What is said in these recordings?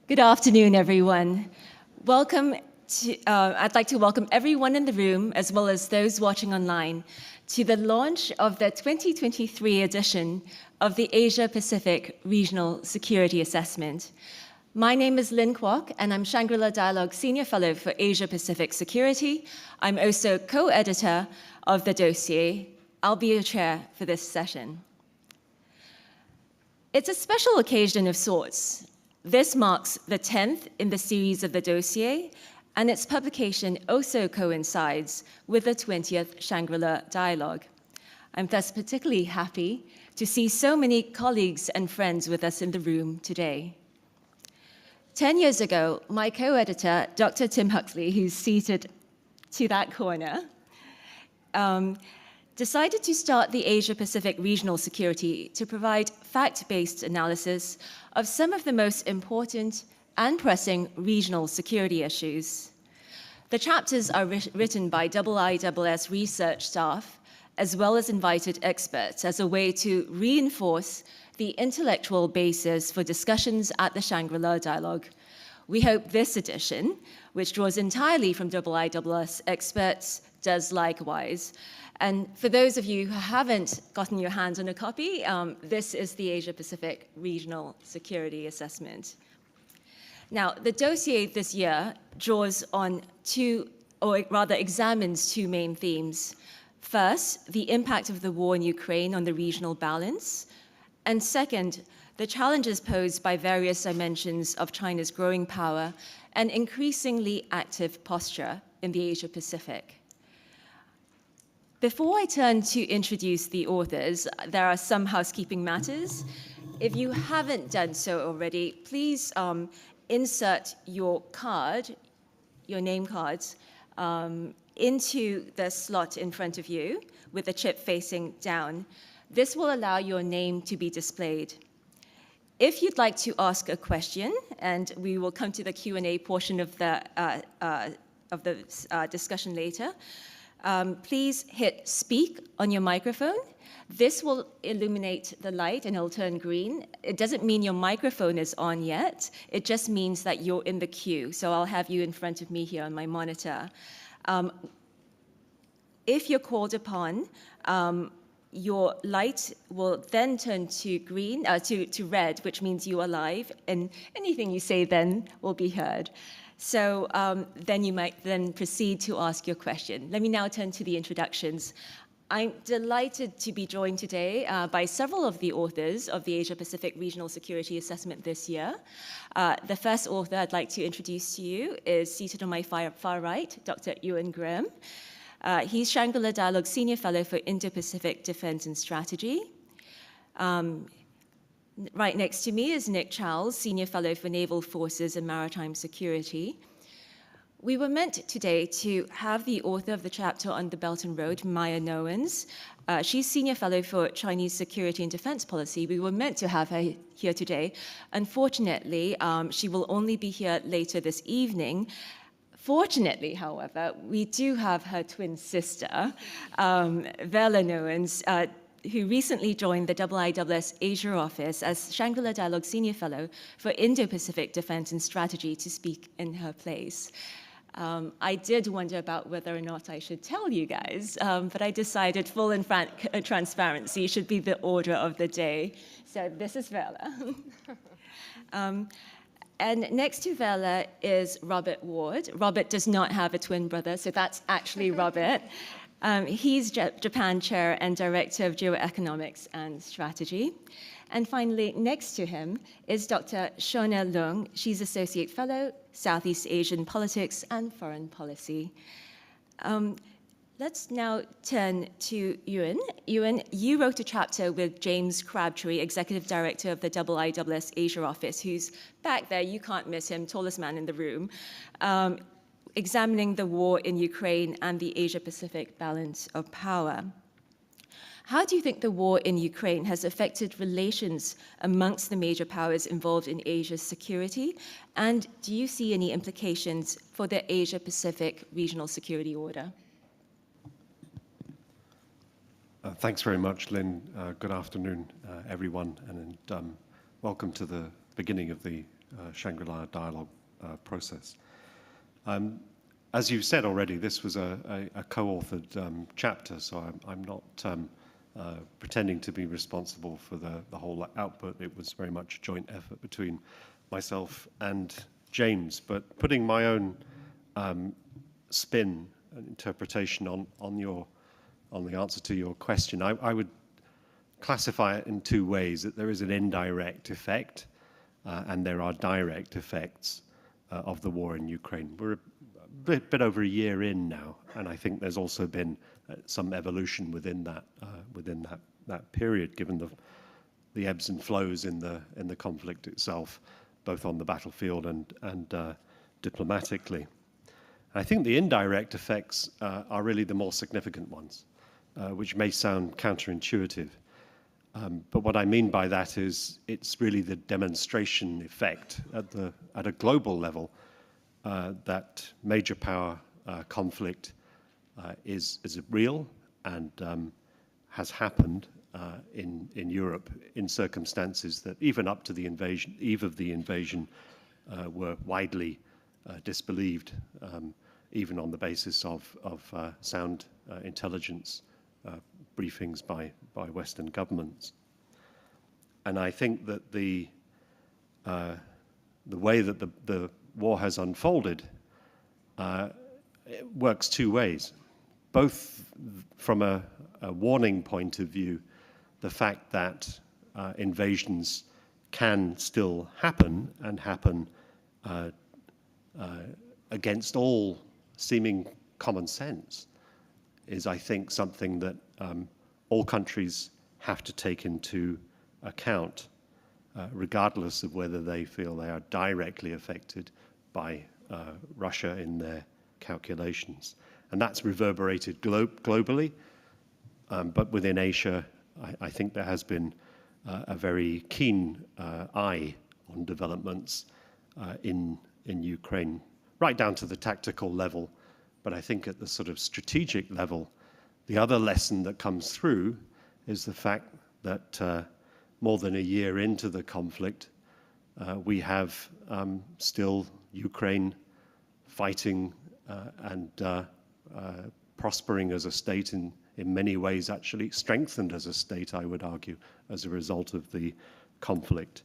Good afternoon, everyone. I'd like to welcome everyone in the room, as well as those watching online, to the launch of the 2023 edition of the Asia-Pacific Regional Security Assessment. My name is Lynn Kwok, and I'm Shangri-La Dialogue Senior Fellow for Asia-Pacific Security. I'm also co-editor of the dossier. I'll be your chair for this session. It's a special occasion of sorts. This marks the 10th in the series of the dossier, and its publication also coincides with the 20th Shangri-La Dialogue. I'm thus particularly happy to see so many colleagues and friends with us in the room today. 10 years ago, my co-editor, Dr. Tim Huxley, who's seated to that corner, decided to start the Asia-Pacific Regional Security to provide fact-based analysis of some of the most important and pressing regional security issues. The chapters are written by IISS research staff, as well as invited experts, as a way to reinforce the intellectual basis for discussions at the Shangri-La Dialogue. We hope this edition, which draws entirely from IISS experts, does likewise. And for those of you who haven't gotten your hands on a copy, this is the Asia-Pacific Regional Security Assessment. Now, the dossier this year draws on examines two main themes. First, the impact of the war in Ukraine on the regional balance. And second, the challenges posed by various dimensions of China's growing power and increasingly active posture in the Asia-Pacific. Before I turn to introduce the authors, there are some housekeeping matters. If you haven't done so already, please insert your card, your name cards, into the slot in front of you with the chip facing down. This will allow your name to be displayed. If you'd like to ask a question, and we will come to the Q&A portion of the discussion later, please hit speak on your microphone. This will illuminate the light and it'll turn green. It doesn't mean your microphone is on yet. It just means that you're in the queue. So I'll have you in front of me here on my monitor. If you're called upon, your light will then turn to green, to red, which means you are live, and anything you say then will be heard. So then you might then proceed to ask your question. Let me now turn to the introductions. I'm delighted to be joined today by several of the authors of the Asia-Pacific Regional Security Assessment this year. The first author I'd like to introduce to you is seated on my far right, Dr. Ewan Graham. He's Shangri-La Dialogue Senior Fellow for Indo-Pacific Defense and Strategy. Right next to me is Nick Charles, Senior Fellow for Naval Forces and Maritime Security. We were meant today to have the author of the chapter on the Belt and Road, Maya Nowens. She's Senior Fellow for Chinese Security and Defense Policy. We were meant to have her here today. Unfortunately, she will only be here later this evening. Fortunately, however, we do have her twin sister, Vela Nowens, who recently joined the IISS Asia office as Shangri-La Dialogue Senior Fellow for Indo-Pacific Defense and Strategy to speak in her place. I did wonder about whether or not I should tell you guys, but I decided full and transparency should be the order of the day. So this is Vela. And next to Vela is Robert Ward. Robert does not have a twin brother, so that's actually Robert. He's Japan Chair and Director of Geoeconomics and Strategy. And finally, next to him is Dr. Shona Leung. She's Associate Fellow, Southeast Asian Politics and Foreign Policy. Let's now turn to Ewan. Ewan, you wrote a chapter with James Crabtree, Executive Director of the IISS Asia office, who's back there, you can't miss him, tallest man in the room, examining the war in Ukraine and the Asia-Pacific balance of power. How do you think the war in Ukraine has affected relations amongst the major powers involved in Asia's security? And do you see any implications for the Asia-Pacific regional security order? Thanks very much, Lynn. Good afternoon, everyone, and welcome to the beginning of the Shangri-La Dialogue process. As you said already, this was a co-authored chapter, so I'm not pretending to be responsible for the whole output. It was very much a joint effort between myself and James, but putting my own spin and interpretation on the answer to your question, I would classify it in two ways: that there is an indirect effect and there are direct effects of the war in Ukraine. We're a bit over a year in now, and I think there's also been some evolution within that period, given the ebbs and flows in the conflict itself, both on the battlefield and diplomatically. I think the indirect effects are really the more significant ones, which may sound counterintuitive. But what I mean by that is it's really the demonstration effect at a global level that major power conflict is real and has happened in Europe in circumstances that even up to the eve of the invasion were widely disbelieved, even on the basis of sound intelligence briefings by Western governments. And I think that the way that the war has unfolded it works two ways. Both from a warning point of view, the fact that invasions can still happen and happen against all seeming common sense is, I think, something that all countries have to take into account, regardless of whether they feel they are directly affected by Russia in their calculations. And that's reverberated globally, but within Asia, I think there has been a very keen eye on developments in Ukraine, right down to the tactical level. But I think at the sort of strategic level, the other lesson that comes through is the fact that more than a year into the conflict, we have still Ukraine fighting and prospering as a state in many ways, actually strengthened as a state, I would argue, as a result of the conflict.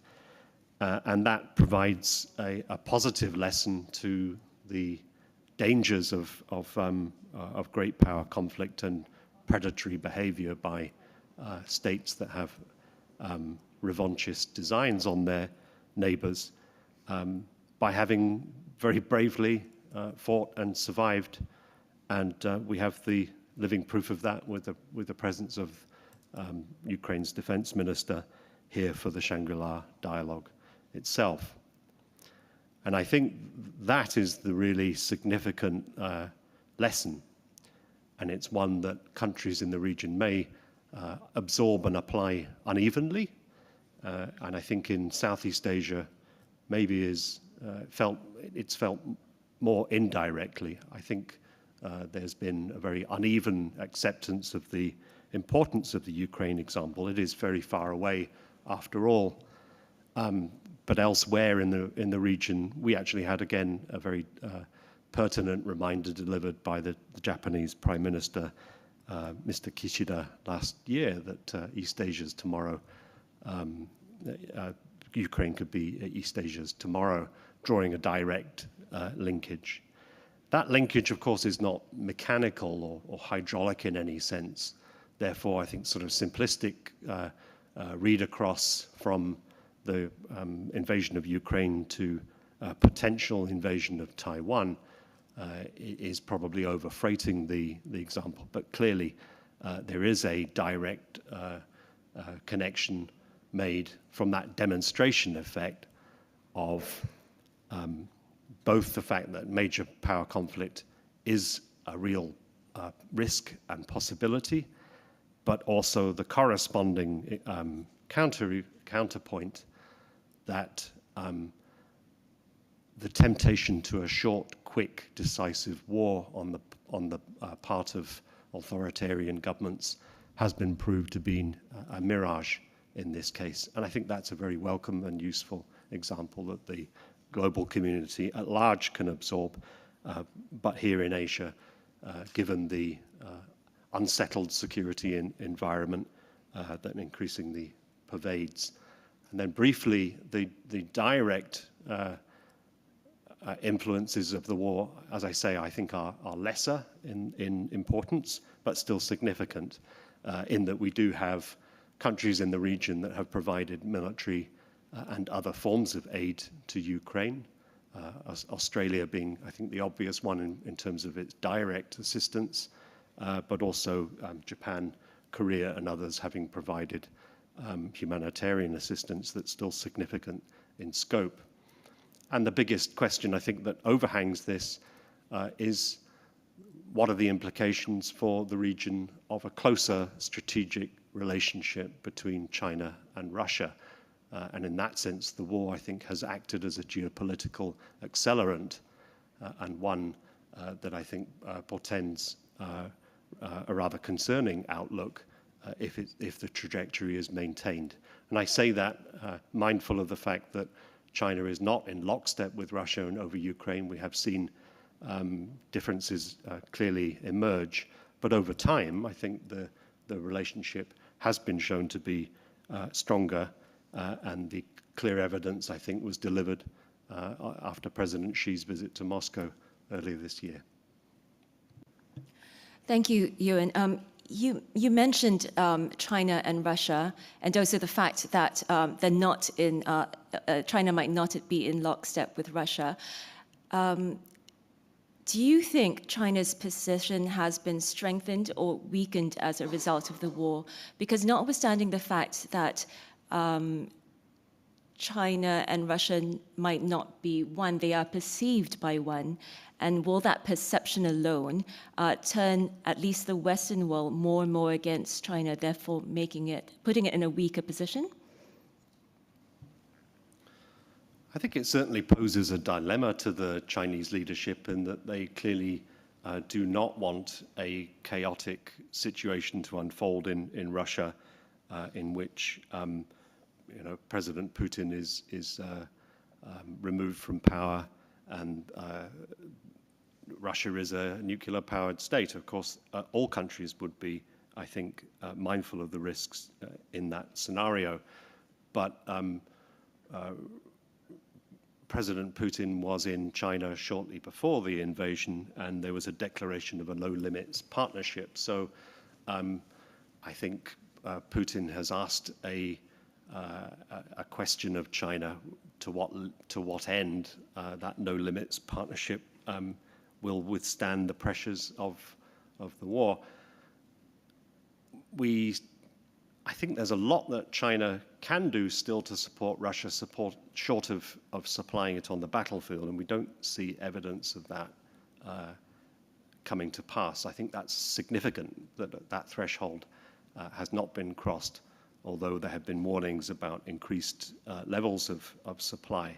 And that provides a positive lesson to the dangers of great power conflict and predatory behavior by states that have revanchist designs on their neighbors, by having very bravely fought and survived. And we have the living proof of that with the presence of Ukraine's defense minister here for the Shangri-La Dialogue itself. And I think that is the really significant lesson. And it's one that countries in the region may absorb and apply unevenly. And I think in Southeast Asia, maybe it's felt more indirectly. I think there's been a very uneven acceptance of the importance of the Ukraine example. It is very far away, after all. But elsewhere in the region, we actually had, again, a very pertinent reminder delivered by the Japanese Prime Minister, Mr. Kishida, last year, that East Asia's tomorrow, Ukraine could be East Asia's tomorrow, drawing a direct linkage. That linkage, of course, is not mechanical or hydraulic in any sense. Therefore, I think sort of simplistic read across from the invasion of Ukraine to potential invasion of Taiwan is probably overfreighting the example. But clearly, there is a direct connection made from that demonstration effect of both the fact that major power conflict is a real risk and possibility, but also the corresponding counterpoint that the temptation to a short, quick, decisive war on the part of authoritarian governments has been proved to be a mirage in this case. And I think that's a very welcome and useful example that the global community at large can absorb. But here in Asia, given the unsettled security environment that increasingly pervades. And then briefly, the direct influences of the war, as I say, I think are lesser in importance, but still significant in that we do have countries in the region that have provided military and other forms of aid to Ukraine. Australia being, I think, the obvious one in terms of its direct assistance, but also Japan, Korea, and others having provided humanitarian assistance that's still significant in scope. And the biggest question, I think, that overhangs this is what are the implications for the region of a closer strategic relationship between China and Russia? And in that sense, the war, I think, has acted as a geopolitical accelerant and one that I think portends a rather concerning outlook if the trajectory is maintained. And I say that mindful of the fact that China is not in lockstep with Russia and over Ukraine. We have seen differences clearly emerge, but over time, I think the relationship has been shown to be stronger, and the clear evidence, I think, was delivered after President Xi's visit to Moscow earlier this year. Thank you, Ewan. You mentioned China and Russia, and also the fact that they're not in, China might not be in lockstep with Russia. Do you think China's position has been strengthened or weakened as a result of the war? Because notwithstanding the fact that China and Russia might not be one, they are perceived by one. And will that perception alone turn at least the Western world more and more against China, therefore putting it in a weaker position? I think it certainly poses a dilemma to the Chinese leadership in that they clearly do not want a chaotic situation to unfold in Russia, in which President Putin is removed from power and Russia is a nuclear-powered state. Of course, all countries would be, I think, mindful of the risks in that scenario. But President Putin was in China shortly before the invasion, and there was a declaration of a no-limits partnership. So I think Putin has asked a question of China to what end that no-limits partnership will withstand the pressures of the war. I think there's a lot that China can do still to support Russia, short of supplying it on the battlefield, and we don't see evidence of that coming to pass. I think that's significant that threshold has not been crossed, although there have been warnings about increased levels of supply.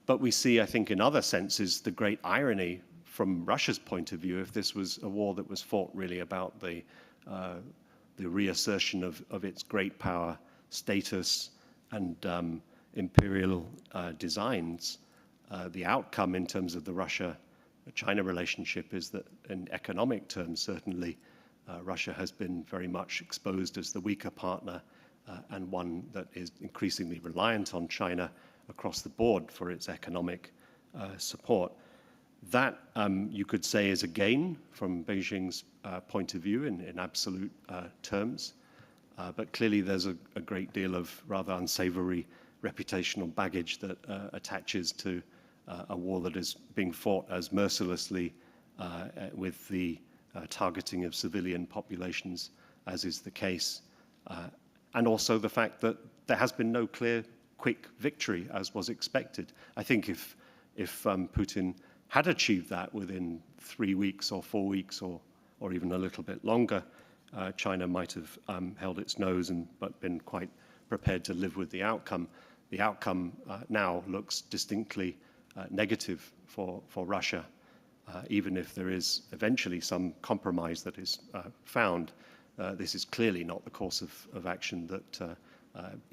But we see, I think, in other senses, the great irony from Russia's point of view, if this was a war that was fought really about the reassertion of its great power status and imperial designs, the outcome in terms of the Russia-China relationship is that in economic terms, certainly, Russia has been very much exposed as the weaker partner and one that is increasingly reliant on China across the board for its economic support. That, you could say, is a gain from Beijing's point of view in absolute terms. But clearly there's a great deal of rather unsavory reputational baggage that attaches to a war that is being fought as mercilessly with the targeting of civilian populations as is the case. And also the fact that there has been no clear, quick victory as was expected. I think if Putin had achieved that within 3 weeks or 4 weeks or even a little bit longer, China might have held its nose but been quite prepared to live with the outcome. The outcome now looks distinctly negative for Russia. Even if there is eventually some compromise that is found, this is clearly not the course of action that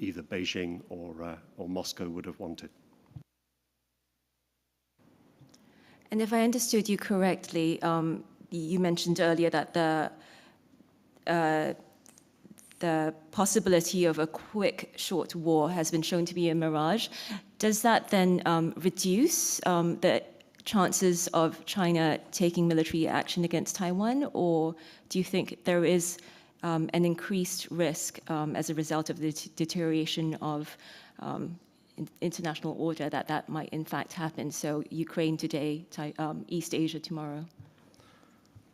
either Beijing or Moscow would have wanted. And if I understood you correctly, you mentioned earlier that the possibility of a quick, short war has been shown to be a mirage. Does that then reduce the chances of China taking military action against Taiwan, or do you think there is an increased risk as a result of the deterioration of international order that might in fact happen? So Ukraine today, East Asia tomorrow.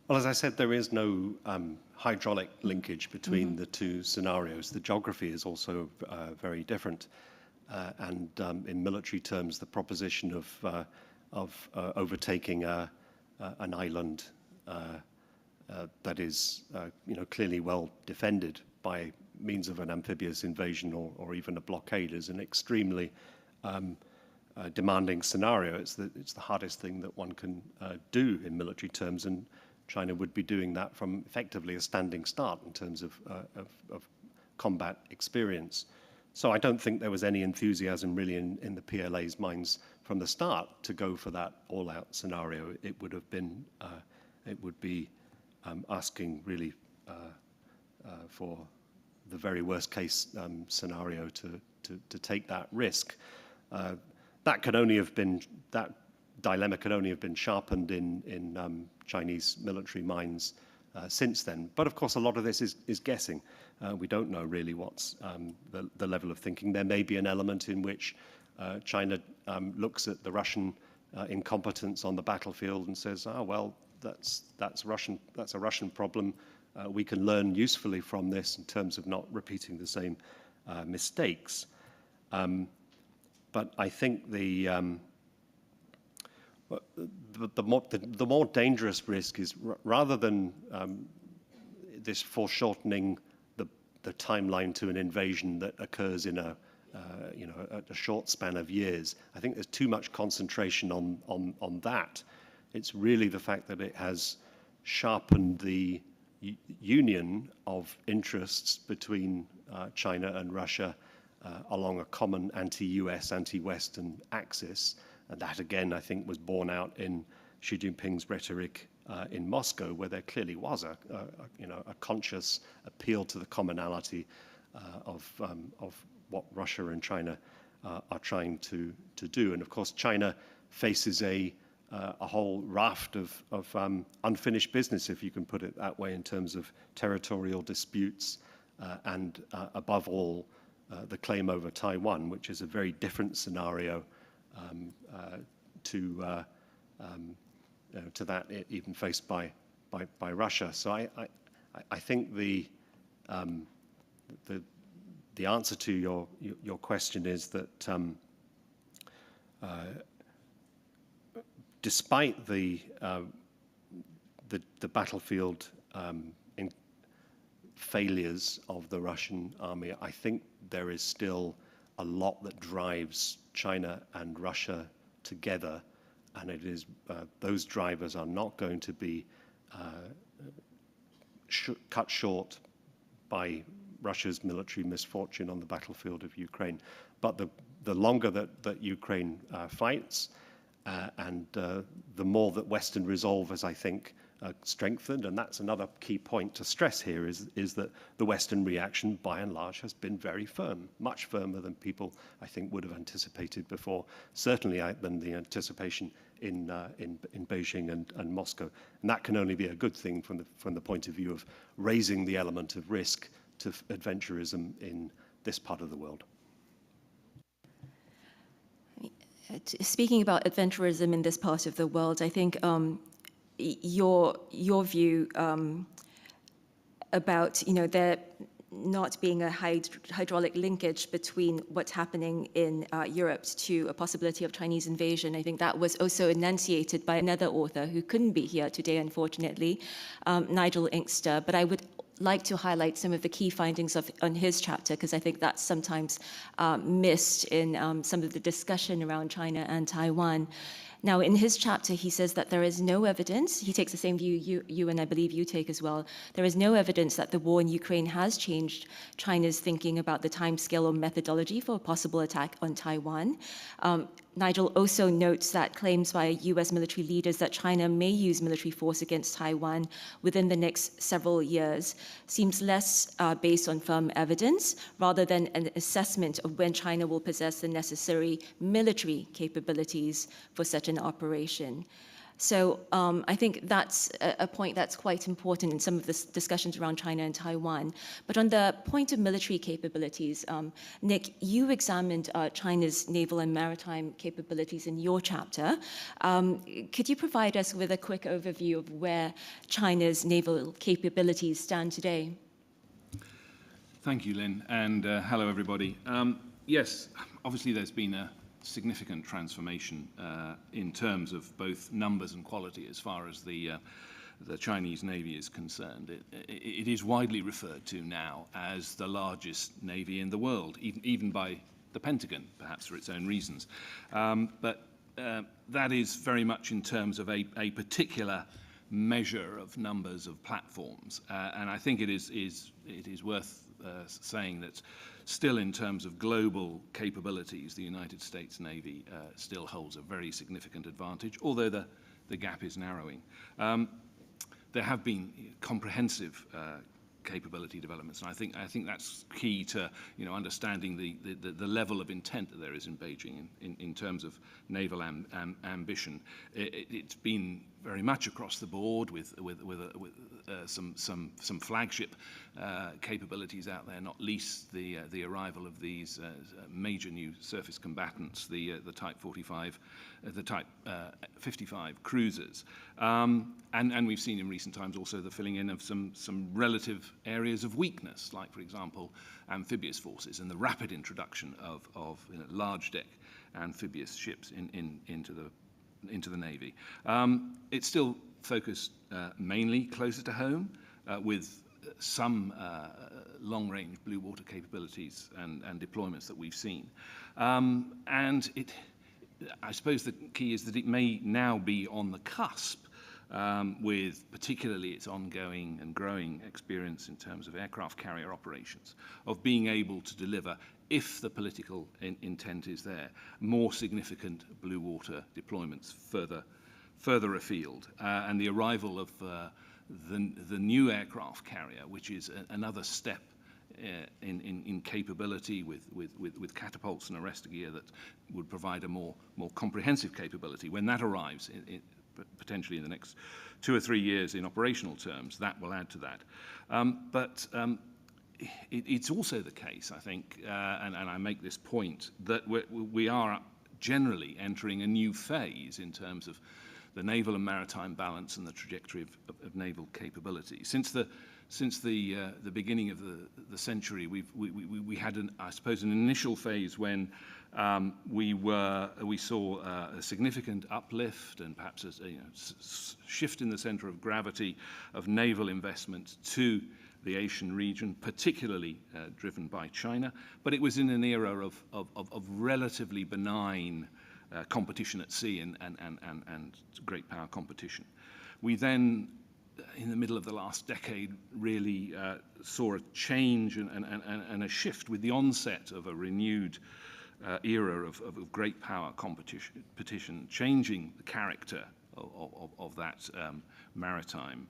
Well, as I said, there is no hydraulic linkage between the two scenarios. The geography is also very different. And in military terms, the proposition of overtaking an island that is clearly well defended by means of an amphibious invasion or even a blockade is an extremely demanding scenario. It's the hardest thing that one can do in military terms, and China would be doing that from effectively a standing start in terms of combat experience. So I don't think there was any enthusiasm really in the PLA's minds from the start to go for that all-out scenario. It would have been, it would be asking really for the very worst case scenario to take that risk. That could only have been, that dilemma could only have been sharpened in Chinese military minds since then. But of course, a lot of this is guessing. We don't know really what's the level of thinking. There may be an element in which China looks at the Russian incompetence on the battlefield and says, "Oh well, that's a Russian problem. We can learn usefully from this in terms of not repeating the same mistakes." But I think the more dangerous risk is rather than this foreshortening the timeline to an invasion that occurs in a short span of years. I think there's too much concentration on that. It's really the fact that it has sharpened the union of interests between China and Russia along a common anti-US, anti-Western axis. And that, again, I think was borne out in Xi Jinping's rhetoric in Moscow, where there clearly was a conscious appeal to the commonality of what Russia and China are trying to do. And of course, China faces a whole raft of unfinished business, if you can put it that way, in terms of territorial disputes and, above all, the claim over Taiwan, which is a very different scenario to that even faced by Russia. So I think the answer to your question is that despite the battlefield failures of the Russian army, I think there is still a lot that drives China and Russia together, and it is those drivers are not going to be cut short by Russia's military misfortune on the battlefield of Ukraine. But the longer that Ukraine fights, and the more that Western resolve is, I think, strengthened, and that's another key point to stress here, is that the Western reaction, by and large, has been very firm, much firmer than people, I think, would have anticipated before, certainly than the anticipation in Beijing and Moscow. And that can only be a good thing from the point of view of raising the element of risk to adventurism in this part of the world. Speaking about adventurism in this part of the world, I think your view about there not being a hydraulic linkage between what's happening in Europe to a possibility of Chinese invasion, I think that was also enunciated by another author who couldn't be here today, unfortunately, Nigel Inkster. But I would like to highlight some of the key findings on his chapter, because I think that's sometimes missed in some of the discussion around China and Taiwan. Now, in his chapter, he says that there is no evidence, he takes the same view you and I believe you take as well, there is no evidence that the war in Ukraine has changed China's thinking about the timescale or methodology for a possible attack on Taiwan. Nigel also notes that claims by US military leaders that China may use military force against Taiwan within the next several years seems less based on firm evidence rather than an assessment of when China will possess the necessary military capabilities for such an operation. So I think that's a point that's quite important in some of the discussions around China and Taiwan. But on the point of military capabilities, Nick, you examined China's naval and maritime capabilities in your chapter. Could you provide us with a quick overview of where China's naval capabilities stand today? Thank you, Lynn, and hello, everybody. Yes, obviously there's been a significant transformation in terms of both numbers and quality as far as the Chinese Navy is concerned. It is widely referred to now as the largest navy in the world, even by the Pentagon, perhaps for its own reasons. But that is very much in terms of a particular measure of numbers of platforms. And I think it is worth saying that still in terms of global capabilities, the United States Navy still holds a very significant advantage, although the gap is narrowing. There have been comprehensive capability developments, and I think that's key to understanding the level of intent that there is in Beijing in terms of naval ambition. It's been very much across the board with some flagship capabilities out there, not least the arrival of these major new surface combatants, the Type 45, the Type 55 cruisers, and we've seen in recent times also the filling in of some relative areas of weakness, like for example amphibious forces and the rapid introduction of large deck amphibious ships into the Navy. It's still focused mainly closer to home with some long-range blue water capabilities and deployments that we've seen. And I suppose the key is that it may now be on the cusp with particularly its ongoing and growing experience in terms of aircraft carrier operations, of being able to deliver, if the political intent is there, more significant blue water deployments further afield. And the arrival of the new aircraft carrier, which is another step in capability with catapults and arrestor gear that would provide a more comprehensive capability. When that arrives, potentially in the next 2 or 3 years in operational terms, that will add to that. But it's also the case, I think, and I make this point, that we are generally entering a new phase in terms of the naval and maritime balance and the trajectory of naval capability. Since the beginning of the century, we had I suppose an initial phase when we saw a significant uplift and perhaps a shift in the center of gravity of naval investment to the Asian region, particularly driven by China. But it was in an era of relatively benign competition at sea and great power competition. We then, in the middle of the last decade, really saw a change and a shift with the onset of a renewed era of great power competition, changing the character of that maritime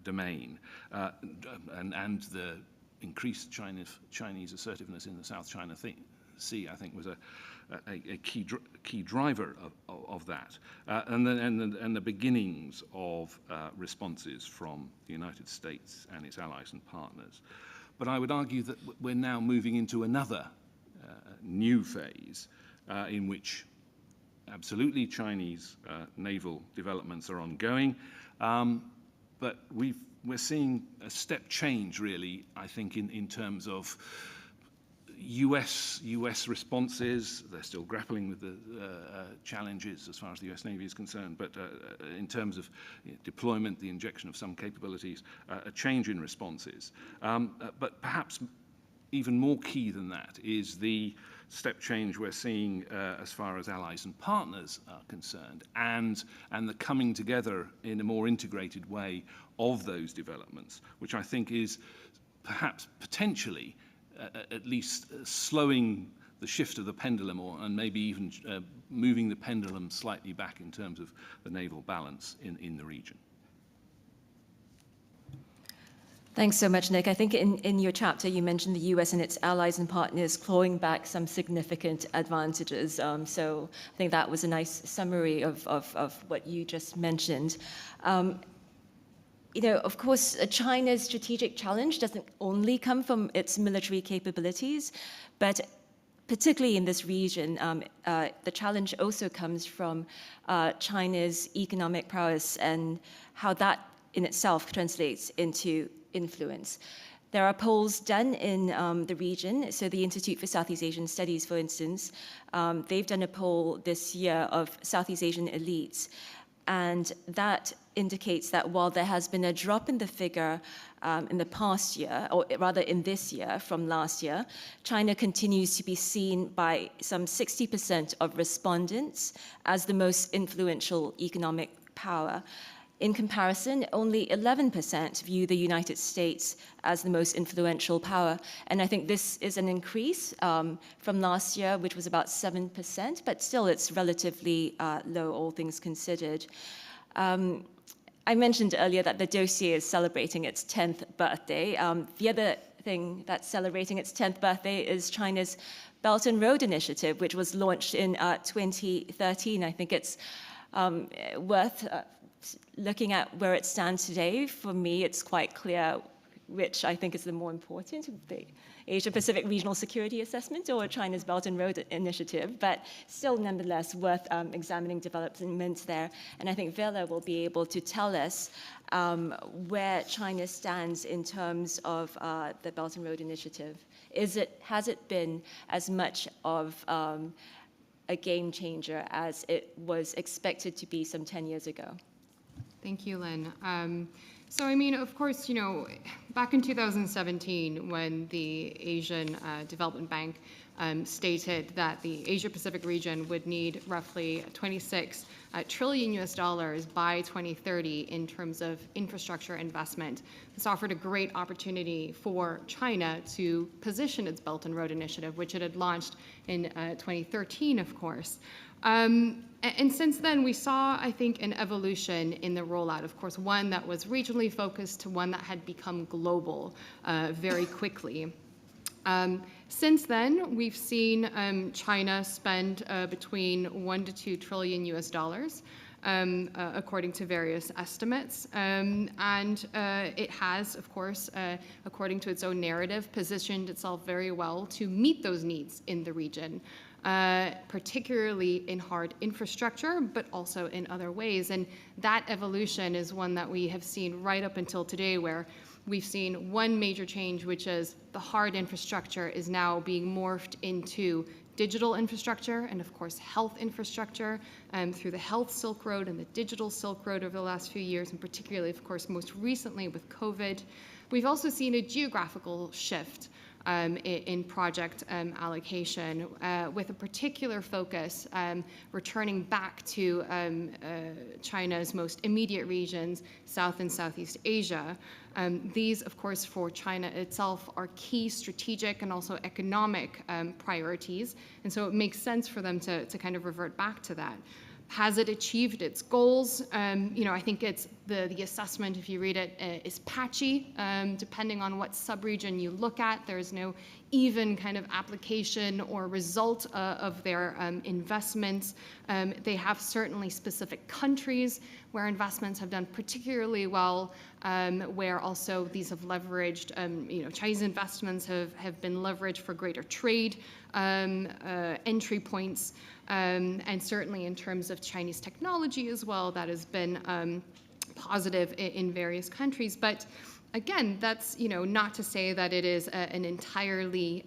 domain, and the increased Chinese assertiveness in the South China Sea, I think, was a key driver of that, and the beginnings of responses from the United States and its allies and partners. But I would argue that we're now moving into another new phase in which absolutely Chinese naval developments are ongoing, but we're seeing a step change, really, I think, in terms of US responses. They're still grappling with the challenges as far as the US Navy is concerned, but in terms of deployment, the injection of some capabilities, a change in responses. But perhaps even more key than that is the step change we're seeing as far as allies and partners are concerned, and the coming together in a more integrated way of those developments, which I think is perhaps potentially at least slowing the shift of the pendulum, and maybe even moving the pendulum slightly back in terms of the naval balance in the region. Thanks so much, Nick. I think in your chapter you mentioned the US and its allies and partners clawing back some significant advantages. So I think that was a nice summary of what you just mentioned. Of course, China's strategic challenge doesn't only come from its military capabilities, but particularly in this region, the challenge also comes from China's economic prowess and how that in itself translates into influence. There are polls done in the region. So the Institute for Southeast Asian Studies, for instance, they've done a poll this year of Southeast Asian elites. And that indicates that while there has been a drop in the figure in the past year, or rather in this year from last year, China continues to be seen by some 60% of respondents as the most influential economic power. In comparison, only 11% view the United States as the most influential power. And I think this is an increase from last year, which was about 7%, but still it's relatively low, all things considered. I mentioned earlier that the dossier is celebrating its 10th birthday. The other thing that's celebrating its 10th birthday is China's Belt and Road Initiative, which was launched in 2013. I think it's worth looking at where it stands today. For me, it's quite clear which I think is the more important, the Asia-Pacific Regional Security Assessment or China's Belt and Road Initiative, but still nonetheless worth examining developments there. And I think Vela will be able to tell us where China stands in terms of the Belt and Road Initiative. Has it been as much of a game changer as it was expected to be some 10 years ago? Thank you, Lynn. So, I mean, of course, back in 2017, when the Asian Development Bank stated that the Asia-Pacific region would need roughly 26 trillion US dollars by 2030 in terms of infrastructure investment. This offered a great opportunity for China to position its Belt and Road Initiative, which it had launched in 2013, of course. And since then, we saw, I think, an evolution in the rollout. Of course, one that was regionally focused to one that had become global very quickly. Since then, we've seen China spend between 1 to 2 trillion US dollars, according to various estimates. And it has, of course, according to its own narrative, positioned itself very well to meet those needs in the region. Particularly in hard infrastructure, but also in other ways. And that evolution is one that we have seen right up until today, where we've seen one major change, which is the hard infrastructure is now being morphed into digital infrastructure and, of course, health infrastructure through the Health Silk Road and the Digital Silk Road over the last few years, and particularly, of course, most recently with COVID. We've also seen a geographical shift in project allocation, with a particular focus returning back to China's most immediate regions, South and Southeast Asia. These, of course, for China itself are key strategic and also economic priorities, and so it makes sense for them to kind of revert back to that. Has it achieved its goals? I think it's the assessment, if you read it, is patchy, depending on what subregion you look at. There's no even kind of application or result of their investments. They have certainly specific countries where investments have done particularly well, where also these have leveraged, Chinese investments have been leveraged for greater trade entry points, and certainly in terms of Chinese technology as well, that has been positive in various countries. But Again, that's not to say that it is an entirely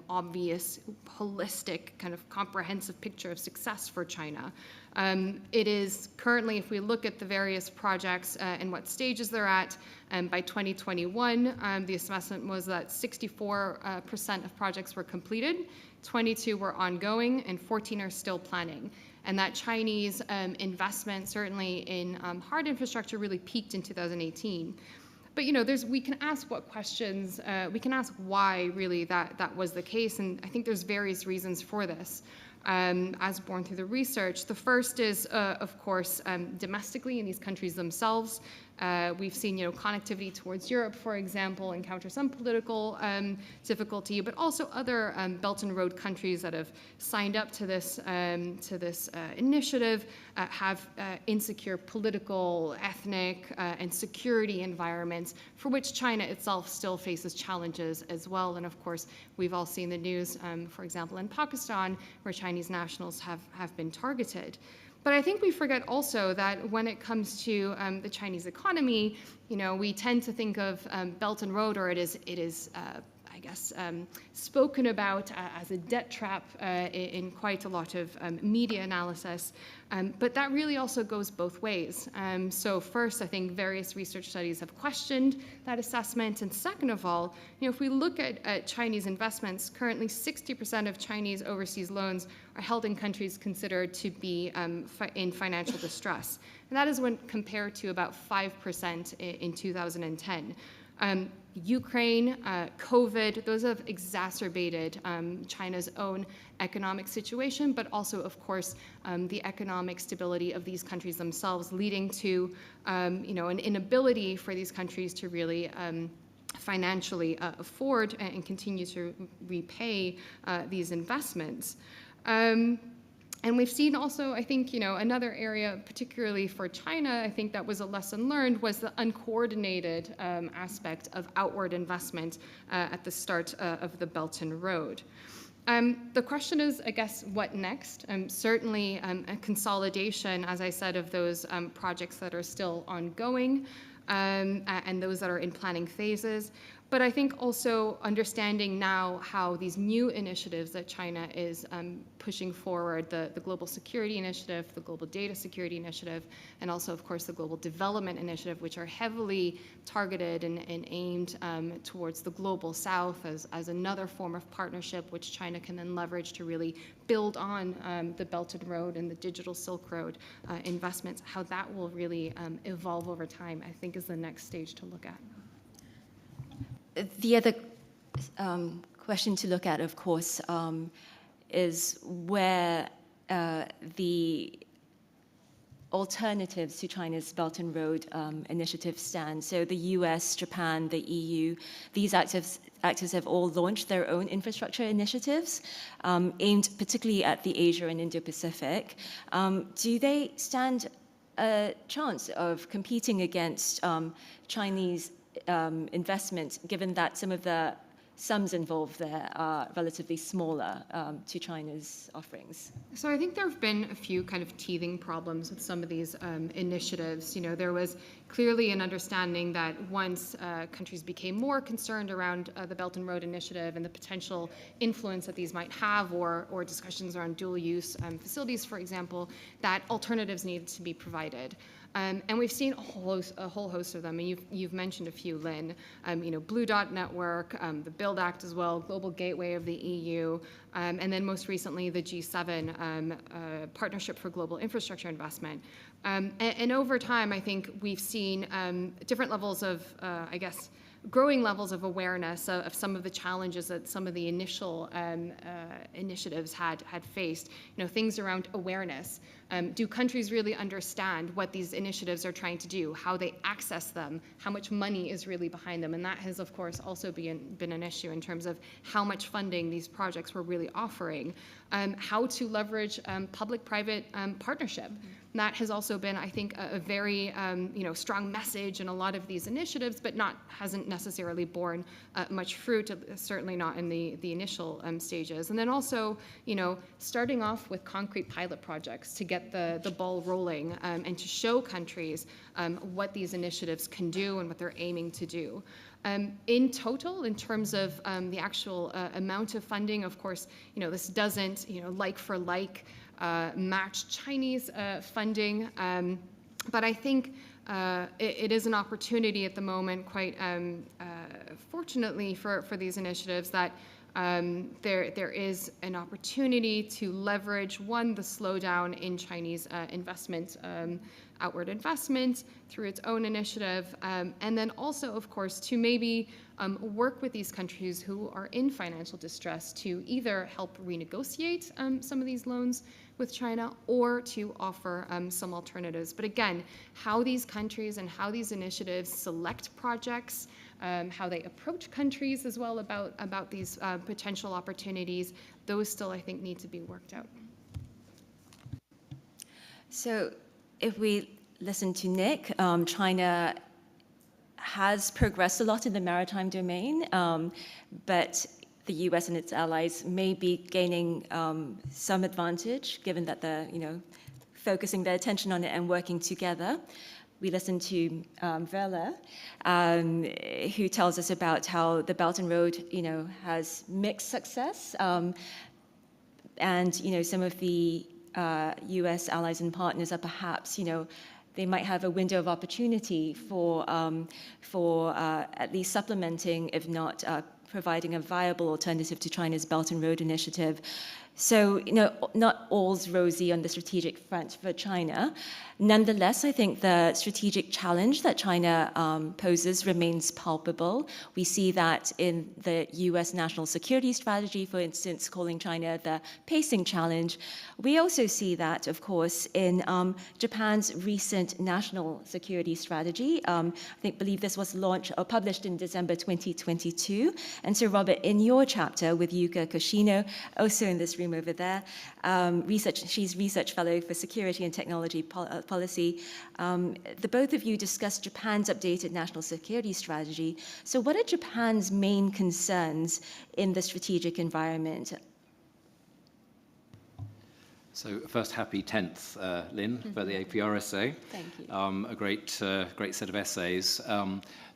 obvious, holistic, kind of comprehensive picture of success for China. It is currently, if we look at the various projects and what stages they're at, by 2021, the assessment was that 64% of projects were completed, 22 were ongoing, and 14 are still planning. And that Chinese investment, certainly in hard infrastructure, really peaked in 2018. But we can ask what questions, we can ask why really that was the case, and I think there's various reasons for this. As borne through the research. The first is, of course, domestically in these countries themselves. We've seen, connectivity towards Europe, for example, encounter some political difficulty, but also other Belt and Road countries that have signed up to this initiative have insecure political, ethnic, and security environments for which China itself still faces challenges as well. And of course, we've all seen the news, for example, in Pakistan, where Chinese nationals have been targeted. But I think we forget also that when it comes to the Chinese economy, we tend to think of Belt and Road, or it is I guess, spoken about as a debt trap in quite a lot of media analysis. But that really also goes both ways. So first, I think various research studies have questioned that assessment. And second of all, if we look at Chinese investments, currently 60% of Chinese overseas loans are held in countries considered to be in financial distress. And that is when compared to about 5% in 2010. Ukraine, COVID, those have exacerbated China's own economic situation, but also, of course, the economic stability of these countries themselves, leading to, an inability for these countries to really financially afford and continue to repay these investments. And we've seen also, I think, another area, particularly for China, I think that was a lesson learned, was the uncoordinated aspect of outward investment at the start of the Belt and Road. The question is, I guess, what next? Certainly a consolidation, as I said, of those projects that are still ongoing and those that are in planning phases. But I think also understanding now how these new initiatives that China is pushing forward, the Global Security Initiative, the Global Data Security Initiative, and also, of course, the Global Development Initiative, which are heavily targeted and aimed towards the Global South as another form of partnership, which China can then leverage to really build on the Belt and Road and the Digital Silk Road investments. How that will really evolve over time, I think, is the next stage to look at. The other question to look at, of course, is where the alternatives to China's Belt and Road initiative stand. So the US, Japan, the EU, these actors have all launched their own infrastructure initiatives aimed particularly at the Asia and Indo-Pacific. Do they stand a chance of competing against Chinese investment, given that some of the sums involved there are relatively smaller to China's offerings? So I think there have been a few kind of teething problems with some of these initiatives. There was clearly an understanding that once countries became more concerned around the Belt and Road Initiative and the potential influence that these might have, or discussions around dual-use facilities, for example, that alternatives needed to be provided. And we've seen a whole host of them, and you've mentioned a few, Lynn. Blue Dot Network, the Build Act as well, Global Gateway of the EU, and then most recently the G7 Partnership for Global Infrastructure Investment. And over time, I think we've seen different levels of, growing levels of awareness of some of the challenges that some of the initial initiatives had faced. Things around awareness. Do countries really understand what these initiatives are trying to do, how they access them, how much money is really behind them? And that has, of course, also been an issue in terms of how much funding these projects were really offering, how to leverage public-private partnership. That has also been, I think, a very strong message in a lot of these initiatives, but hasn't necessarily borne much fruit, certainly not in the initial stages. And then also, starting off with concrete pilot projects to get the ball rolling and to show countries what these initiatives can do and what they're aiming to do. In total, in terms of the actual amount of funding, of course, this doesn't, like for like, match Chinese funding, but I think it is an opportunity at the moment, quite fortunately for these initiatives, that there is an opportunity to leverage, one, the slowdown in Chinese investment, outward investment through its own initiative, and then also, of course, to maybe work with these countries who are in financial distress to either help renegotiate some of these loans with China or to offer some alternatives. But again, how these countries and how these initiatives select projects, how they approach countries as well about these potential opportunities, those still, I think, need to be worked out. So if we listen to Nick, China has progressed a lot in the maritime domain, but the US and its allies may be gaining some advantage, given that they're focusing their attention on it and working together. We listened to Verla, who tells us about how the Belt and Road, has mixed success, and some of the U.S. allies and partners are perhaps, they might have a window of opportunity for at least supplementing, if not providing a viable alternative to China's Belt and Road Initiative. So, not all's rosy on the strategic front for China. Nonetheless, I think the strategic challenge that China poses remains palpable. We see that in the US national security strategy, for instance, calling China the pacing challenge. We also see that, of course, in Japan's recent national security strategy. I believe this was launched or published in December 2022. And so, Robert, in your chapter with Yuka Koshino, also in this room over there, she's research fellow for security and technology policy. The both of you discussed Japan's updated national security strategy. So what are Japan's main concerns in the strategic environment? So first, happy 10th, Lynn, for the APR essay. Thank you. A great set of essays.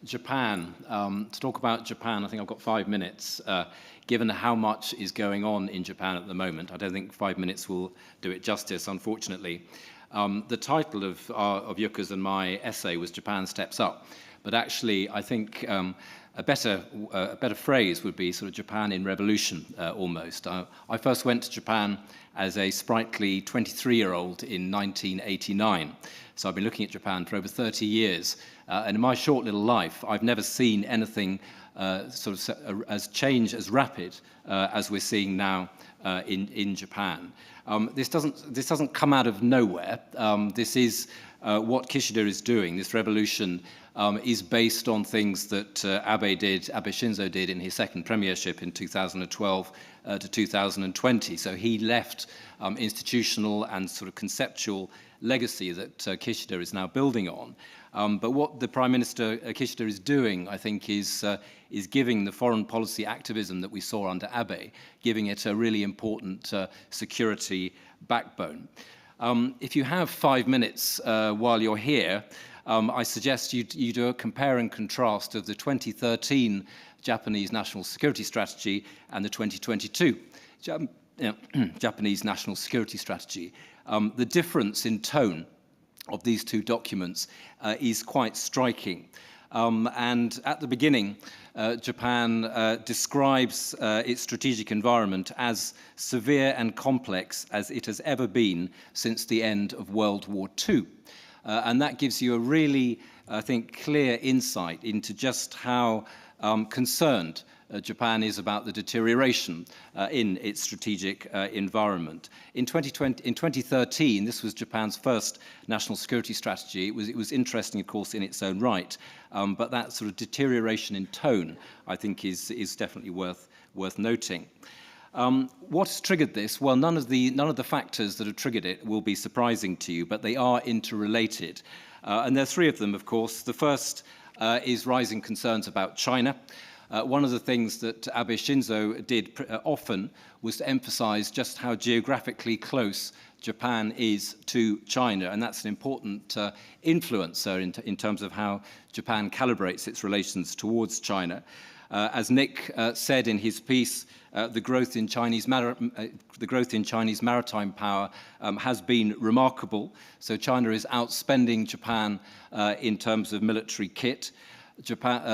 Japan, to talk about Japan, I think I've got 5 minutes. Given how much is going on in Japan at the moment, I don't think 5 minutes will do it justice, unfortunately. The title of Yuka's and my essay was Japan Steps Up, but actually I think a better phrase would be sort of Japan in revolution, almost. I first went to Japan as a sprightly 23-year-old in 1989. So I've been looking at Japan for over 30 years. And in my short little life, I've never seen anything as change as rapid as we're seeing now in Japan. This doesn't come out of nowhere. This is what Kishida is doing. This revolution is based on things that Abe Shinzo did in his second premiership in 2012 to 2020. So he left institutional and sort of conceptual legacy that Kishida is now building on. But what the Prime Minister Kishida is doing, I think, is giving the foreign policy activism that we saw under Abe, giving it a really important security backbone. If you have 5 minutes while you're here, I suggest you do a compare and contrast of the 2013 Japanese National Security Strategy and the 2022 Japanese National Security Strategy. The difference in tone of these two documents is quite striking. And at the beginning, Japan describes its strategic environment as severe and complex as it has ever been since the end of World War II. And that gives you a really, I think, clear insight into just how concerned Japan is about the deterioration in its strategic environment. In 2013, this was Japan's first national security strategy. It was interesting, of course, in its own right, but that sort of deterioration in tone, I think, is definitely worth noting. What has triggered this? Well, none of the factors that have triggered it will be surprising to you, but they are interrelated. And there are three of them, of course. The first is rising concerns about China. One of the things that Abe Shinzo did often was to emphasize just how geographically close Japan is to China, and that's an important influencer in terms of how Japan calibrates its relations towards China. As Nick said in his piece, the growth in Chinese maritime power has been remarkable. So China is outspending Japan in terms of military kit.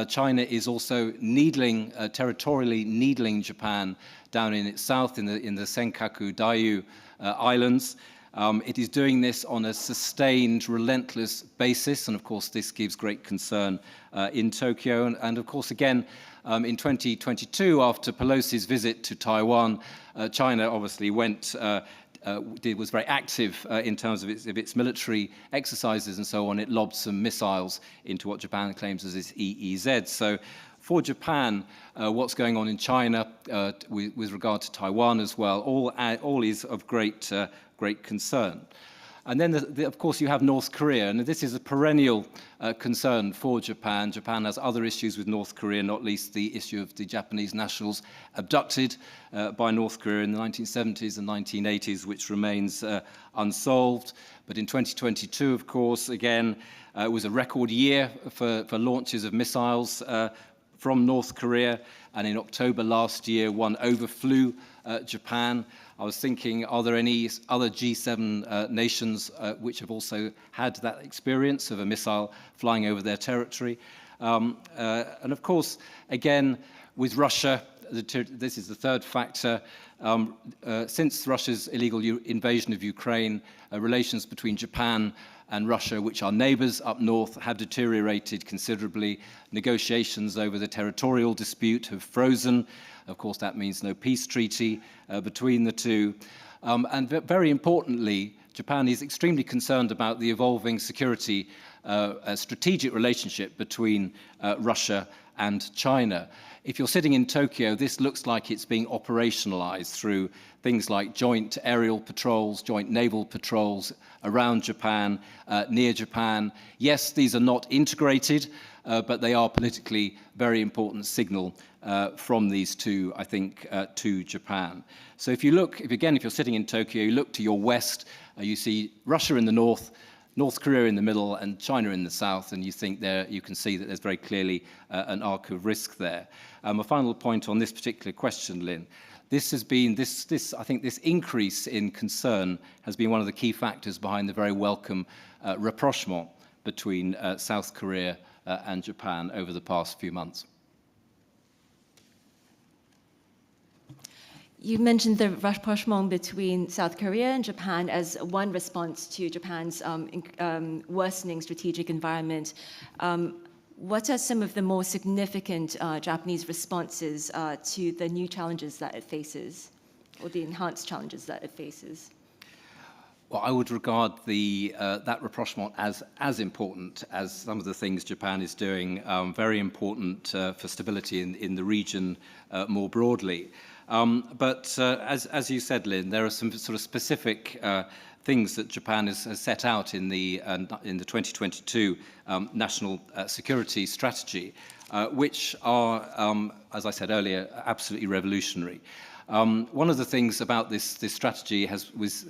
China is also territorially needling Japan down in its south in the Senkaku Diaoyu Islands. It is doing this on a sustained, relentless basis, and of course this gives great concern in Tokyo. And of course, again, in 2022, after Pelosi's visit to Taiwan, China obviously was very active in terms of its military exercises and so on. It lobbed some missiles into what Japan claims as its EEZ. So for Japan, what's going on in China with regard to Taiwan as well, all is of great concern. And then, of course, you have North Korea, and this is a perennial concern for Japan. Japan has other issues with North Korea, not least the issue of the Japanese nationals abducted by North Korea in the 1970s and 1980s, which remains unsolved. But in 2022, of course, again, it was a record year for launches of missiles from North Korea, and in October last year, one overflew Japan. I was thinking, are there any other G7 nations which have also had that experience of a missile flying over their territory? And of course, again, with Russia, this is the third factor. Since Russia's illegal invasion of Ukraine, relations between Japan and Russia, which are neighbors up north, have deteriorated considerably. Negotiations over the territorial dispute have frozen. Of course, that means no peace treaty between the two. And very importantly, Japan is extremely concerned about the evolving security strategic relationship between Russia and China. If you're sitting in Tokyo, this looks like it's being operationalized through things like joint aerial patrols, joint naval patrols around Japan, near Japan. Yes, these are not integrated, but they are politically very important signal from these two, I think, to Japan. So if you're sitting in Tokyo, you look to your west, you see Russia in the north, North Korea in the middle, and China in the south, and you can see that there's very clearly an arc of risk there. A final point on this particular question, Lynn. I think this increase in concern has been one of the key factors behind the very welcome rapprochement between South Korea and Japan over the past few months. You mentioned the rapprochement between South Korea and Japan as one response to Japan's worsening strategic environment. What are some of the more significant Japanese responses to the new challenges that it faces, or the enhanced challenges that it faces? Well, I would regard that rapprochement as important as some of the things Japan is doing, very important for stability in the region more broadly. But as you said, Lynn, there are some sort of specific things that Japan has set out in the 2022 National Security Strategy, which are, as I said earlier, absolutely revolutionary. One of the things about this strategy was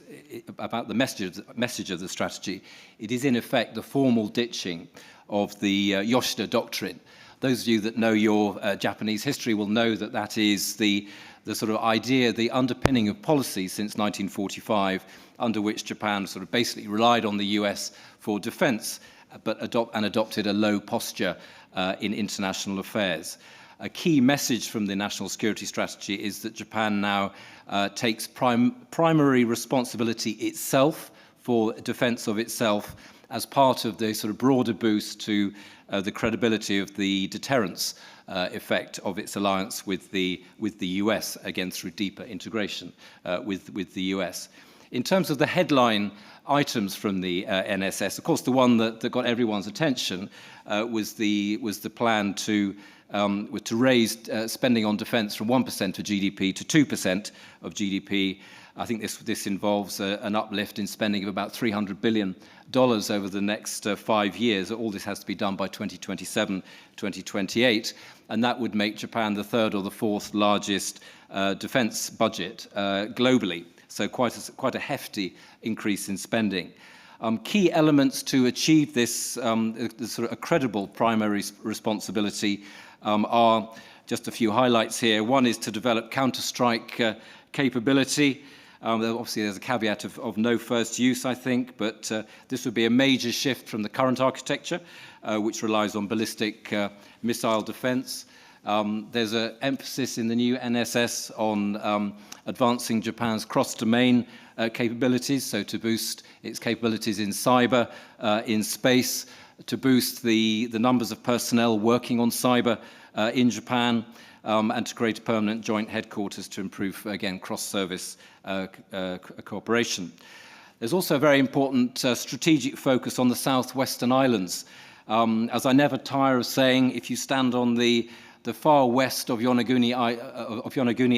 about the message of the strategy. It is in effect the formal ditching of the Yoshida Doctrine. Those of you that know your Japanese history will know that is the sort of idea, the underpinning of policy since 1945, under which Japan sort of basically relied on the US for defense, but adopted a low posture in international affairs. A key message from the National Security Strategy is that Japan now takes primary responsibility itself for defense of itself as part of the sort of broader boost to the credibility of the deterrence effect of its alliance with the US, again through deeper integration with the US. In terms of the headline items from the NSS, of course, the one that got everyone's attention was the plan to were to raise spending on defence from 1% of GDP to 2% of GDP. I think this involves an uplift in spending of about $300 billion over the next 5 years. All this has to be done by 2027, 2028, and that would make Japan the third or the fourth largest defence budget globally. So quite a hefty increase in spending. Key elements to achieve this sort of a credible primary responsibility are just a few highlights here. One is to develop counter-strike capability. Obviously, there's a caveat of no first use, I think, but this would be a major shift from the current architecture, which relies on ballistic missile defense. There's an emphasis in the new NSS on advancing Japan's cross-domain capabilities, so to boost its capabilities in cyber, in space, to boost the numbers of personnel working on cyber in Japan, and to create a permanent joint headquarters to improve, again, cross-service cooperation. There's also a very important strategic focus on the southwestern islands. As I never tire of saying, if you stand on the far west of Yonaguni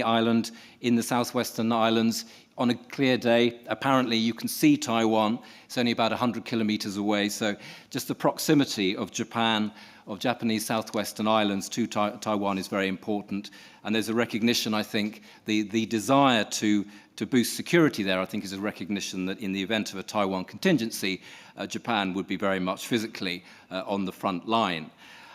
Island in the southwestern islands, on a clear day, apparently you can see Taiwan. It's only about 100 kilometers away, so just the proximity of Japan, of Japanese southwestern islands to Taiwan is very important. And there's a recognition, I think, the desire to boost security there, I think, is a recognition that in the event of a Taiwan contingency, Japan would be very much physically on the front line.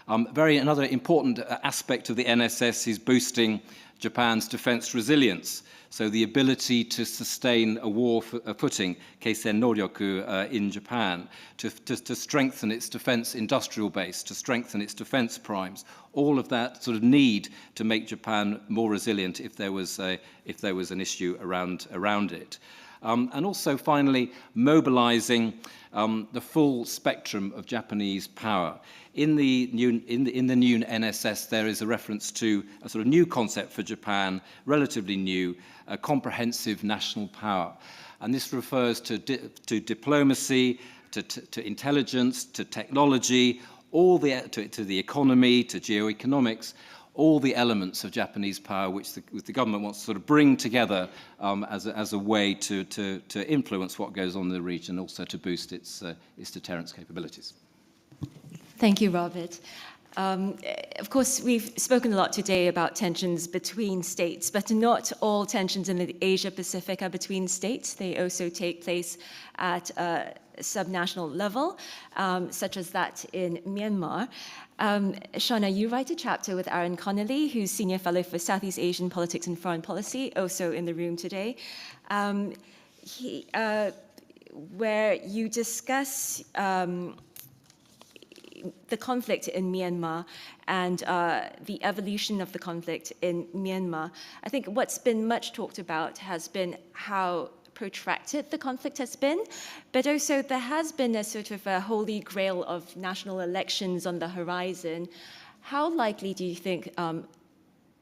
Another important aspect of the NSS is boosting Japan's defense resilience. So the ability to sustain a war footing, keisen noryoku, in Japan, to strengthen its defense industrial base, to strengthen its defense primes, all of that sort of need to make Japan more resilient if there was an issue around it. And also, finally, mobilizing the full spectrum of Japanese power. In the new NSS, there is a reference to a sort of new concept for Japan, relatively new, a comprehensive national power. And this refers to diplomacy, to intelligence, to technology, to the economy, to geoeconomics, all the elements of Japanese power which the government wants to sort of bring together as a way to influence what goes on in the region, also to boost its deterrence capabilities. Thank you, Robert. Of course, we've spoken a lot today about tensions between states, but not all tensions in the Asia-Pacific are between states. They also take place at a subnational level, such as that in Myanmar. Shauna, you write a chapter with Aaron Connolly, who's Senior Fellow for Southeast Asian Politics and Foreign Policy, also in the room today, where you discuss the conflict in Myanmar and the evolution of the conflict in Myanmar. I think what's been much talked about has been how protracted the conflict has been, but also there has been a sort of a holy grail of national elections on the horizon. How likely do you think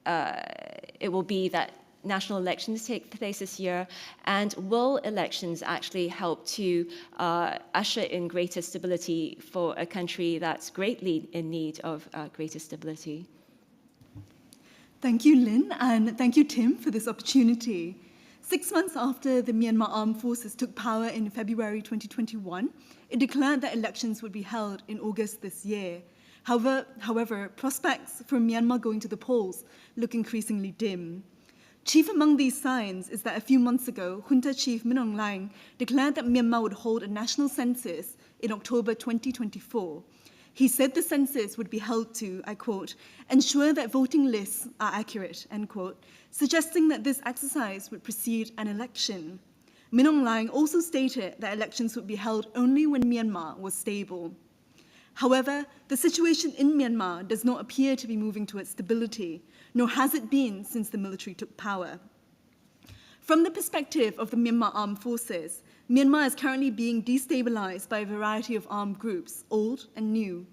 it will be that national elections take place this year, and will elections actually help to usher in greater stability for a country that's greatly in need of greater stability? Thank you, Lynn, and thank you, Tim, for this opportunity. 6 months after the Myanmar Armed Forces took power in February 2021, it declared that elections would be held in August this year. However, prospects for Myanmar going to the polls look increasingly dim. Chief among these signs is that a few months ago, Junta Chief Min Aung Hlaing declared that Myanmar would hold a national census in October 2024. He said the census would be held to, I quote, ensure that voting lists are accurate, end quote, suggesting that this exercise would precede an election. Min Aung Hlaing also stated that elections would be held only when Myanmar was stable. However, the situation in Myanmar does not appear to be moving towards stability, nor has it been since the military took power. From the perspective of the Myanmar Armed Forces, Myanmar is currently being destabilized by a variety of armed groups, old and new.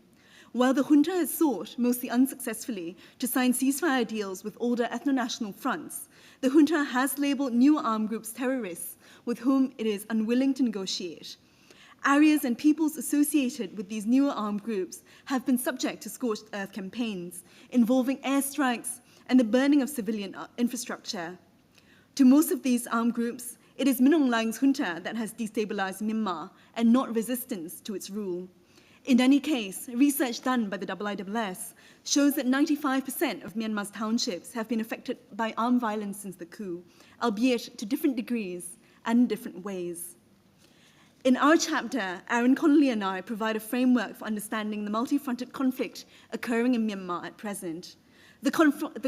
While the junta has sought, mostly unsuccessfully, to sign ceasefire deals with older ethno-national fronts, the junta has labeled new armed groups terrorists with whom it is unwilling to negotiate. Areas and peoples associated with these newer armed groups have been subject to scorched earth campaigns involving airstrikes and the burning of civilian infrastructure. To most of these armed groups, it is Min Aung Hlaing's junta that has destabilized Myanmar and not resistance to its rule. In any case, research done by the IISS shows that 95% of Myanmar's townships have been affected by armed violence since the coup, albeit to different degrees and in different ways. In our chapter, Aaron Connolly and I provide a framework for understanding the multi-fronted conflict occurring in Myanmar at present. The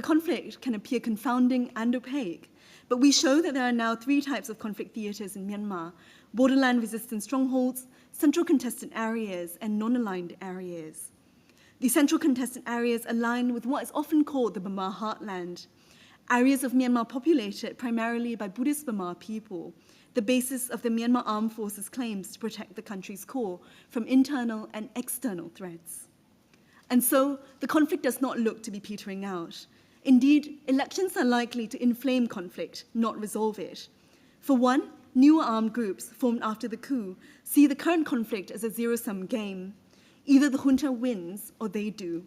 conflict can appear confounding and opaque, but we show that there are now 3 types of conflict theaters in Myanmar: borderland resistant strongholds, central contested areas, and non-aligned areas. The central contested areas align with what is often called the Burma heartland, areas of Myanmar populated primarily by Buddhist Burma people, the basis of the Myanmar Armed Forces' claims to protect the country's core from internal and external threats. And so, the conflict does not look to be petering out. Indeed, elections are likely to inflame conflict, not resolve it. For one, newer armed groups formed after the coup see the current conflict as a zero-sum game. Either the junta wins or they do.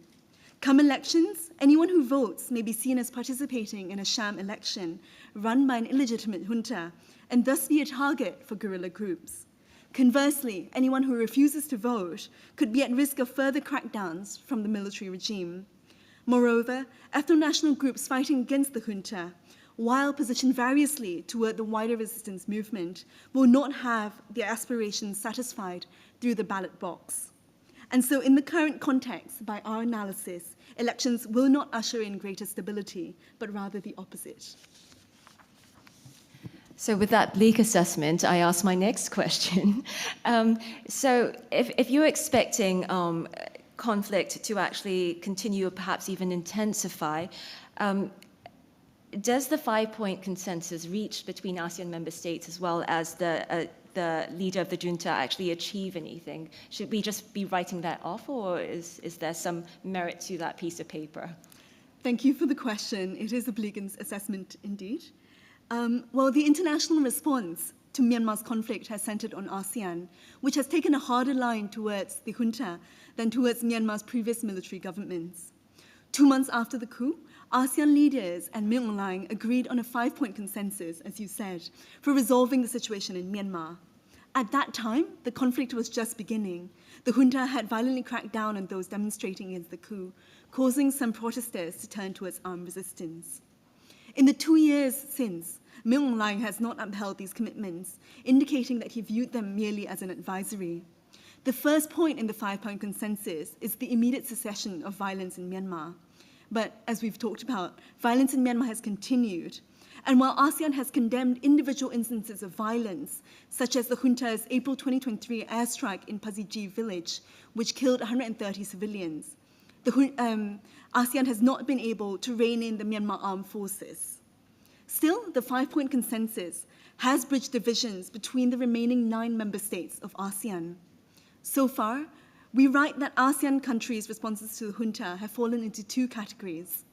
Come elections, anyone who votes may be seen as participating in a sham election run by an illegitimate junta and thus be a target for guerrilla groups. Conversely, anyone who refuses to vote could be at risk of further crackdowns from the military regime. Moreover, ethno-national groups fighting against the junta, while positioned variously toward the wider resistance movement, will not have their aspirations satisfied through the ballot box. And so in the current context, by our analysis, elections will not usher in greater stability, but rather the opposite. So with that bleak assessment, I ask my next question. So if you're expecting conflict to actually continue or perhaps even intensify, does the 5-point consensus reached between ASEAN member states as well as the leader of the junta actually achieve anything? Should we just be writing that off, or is there some merit to that piece of paper? Thank you for the question. It is a bleak assessment indeed. Well, the international response to Myanmar's conflict has centered on ASEAN, which has taken a harder line towards the junta than towards Myanmar's previous military governments. 2 months after the coup, ASEAN leaders and Min Aung Hlaing agreed on a 5-point consensus, as you said, for resolving the situation in Myanmar. At that time, the conflict was just beginning. The junta had violently cracked down on those demonstrating against the coup, causing some protesters to turn towards armed resistance. In the 2 years since, Min Aung Hlaing has not upheld these commitments, indicating that he viewed them merely as an advisory. The first point in the 5-point consensus is the immediate cessation of violence in Myanmar. But as we've talked about, violence in Myanmar has continued. And while ASEAN has condemned individual instances of violence, such as the junta's April 2023 airstrike in Pasiji village, which killed 130 civilians, ASEAN has not been able to rein in the Myanmar armed forces. Still, the 5-point consensus has bridged divisions between the remaining 9 member states of ASEAN. So far, we write that ASEAN countries' responses to the junta have fallen into 2 categories.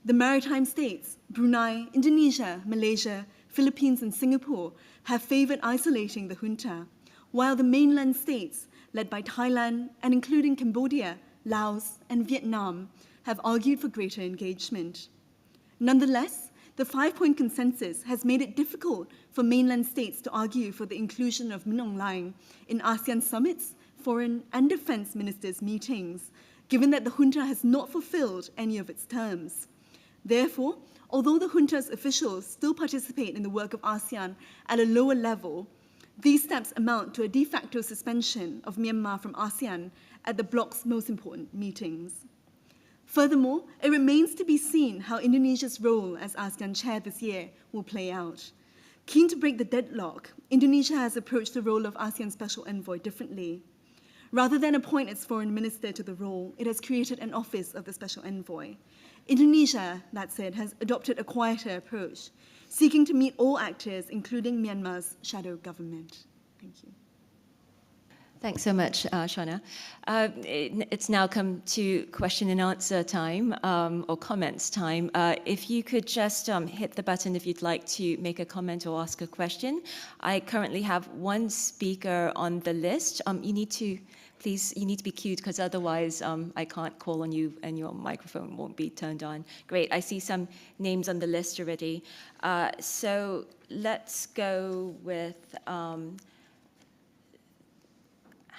The maritime states, Brunei, Indonesia, Malaysia, Philippines, and Singapore, have favored isolating the junta, while the mainland states, led by Thailand and including Cambodia, Laos, and Vietnam, have argued for greater engagement. Nonetheless, the 5-point consensus has made it difficult for mainland states to argue for the inclusion of Min Aung Hlaing in ASEAN summits, foreign and defense ministers' meetings, given that the junta has not fulfilled any of its terms. Therefore, although the junta's officials still participate in the work of ASEAN at a lower level, these steps amount to a de facto suspension of Myanmar from ASEAN at the bloc's most important meetings. Furthermore, it remains to be seen how Indonesia's role as ASEAN chair this year will play out. Keen to break the deadlock, Indonesia has approached the role of ASEAN Special Envoy differently. Rather than appoint its foreign minister to the role, it has created an office of the Special Envoy. Indonesia, that said, has adopted a quieter approach, seeking to meet all actors, including Myanmar's shadow government. Thank you. Thanks so much, Shauna. It's now come to question and answer time, or comments time. If you could just hit the button if you'd like to make a comment or ask a question. I currently have one speaker on the list. You need to be queued because otherwise I can't call on you and your microphone won't be turned on. Great, I see some names on the list already. So let's go with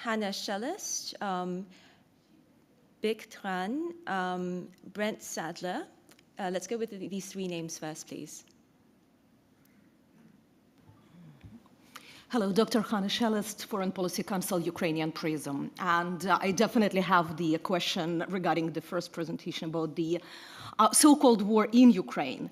Hannah Schellest, Big Tran, Brent Sadler. Let's go with these three names first, please. Hello, Dr. Hannah Schellest, Foreign Policy Council, Ukrainian Prism. And I definitely have the question regarding the first presentation about the so-called war in Ukraine.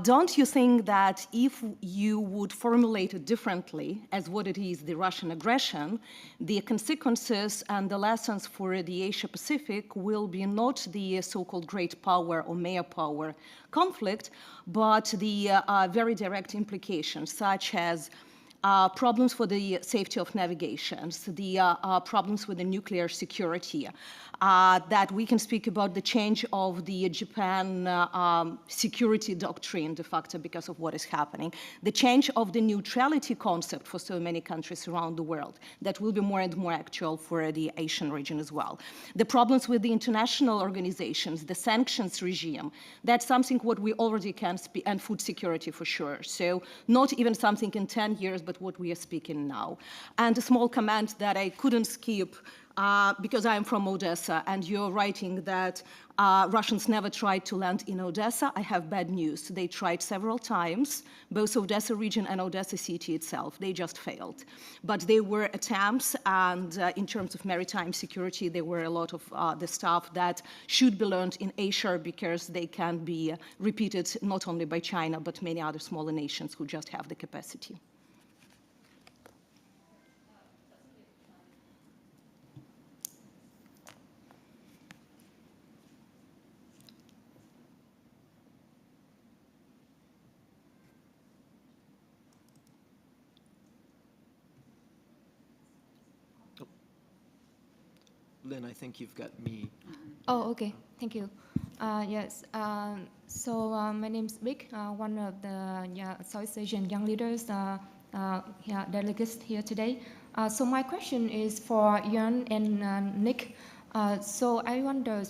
Don't you think that if you would formulate it differently as what it is, the Russian aggression, the consequences and the lessons for the Asia-Pacific will be not the so-called great power or mega power conflict, but the very direct implications, such as problems for the safety of navigation, the problems with the nuclear security, that we can speak about the change of the Japan security doctrine de facto because of what is happening, the change of the neutrality concept for so many countries around the world that will be more and more actual for the Asian region as well. The problems with the international organizations, the sanctions regime, that's something what we already can speak, and food security for sure. So not even something in 10 years, but what we are speaking now. And a small comment that I couldn't skip because I am from Odessa, and you're writing that Russians never tried to land in Odessa. I have bad news. They tried several times, both Odessa region and Odessa city itself. They just failed. But there were attempts, and in terms of maritime security, there were a lot of the stuff that should be learned in Asia because they can be repeated not only by China, but many other smaller nations who just have the capacity. Lynn, I think you've got me. Oh, okay. Thank you. Yes. So my name is Vic, one of the Southeast Asian young leaders, delegates here today. So my question is for Yuan and Nick. So I wonder,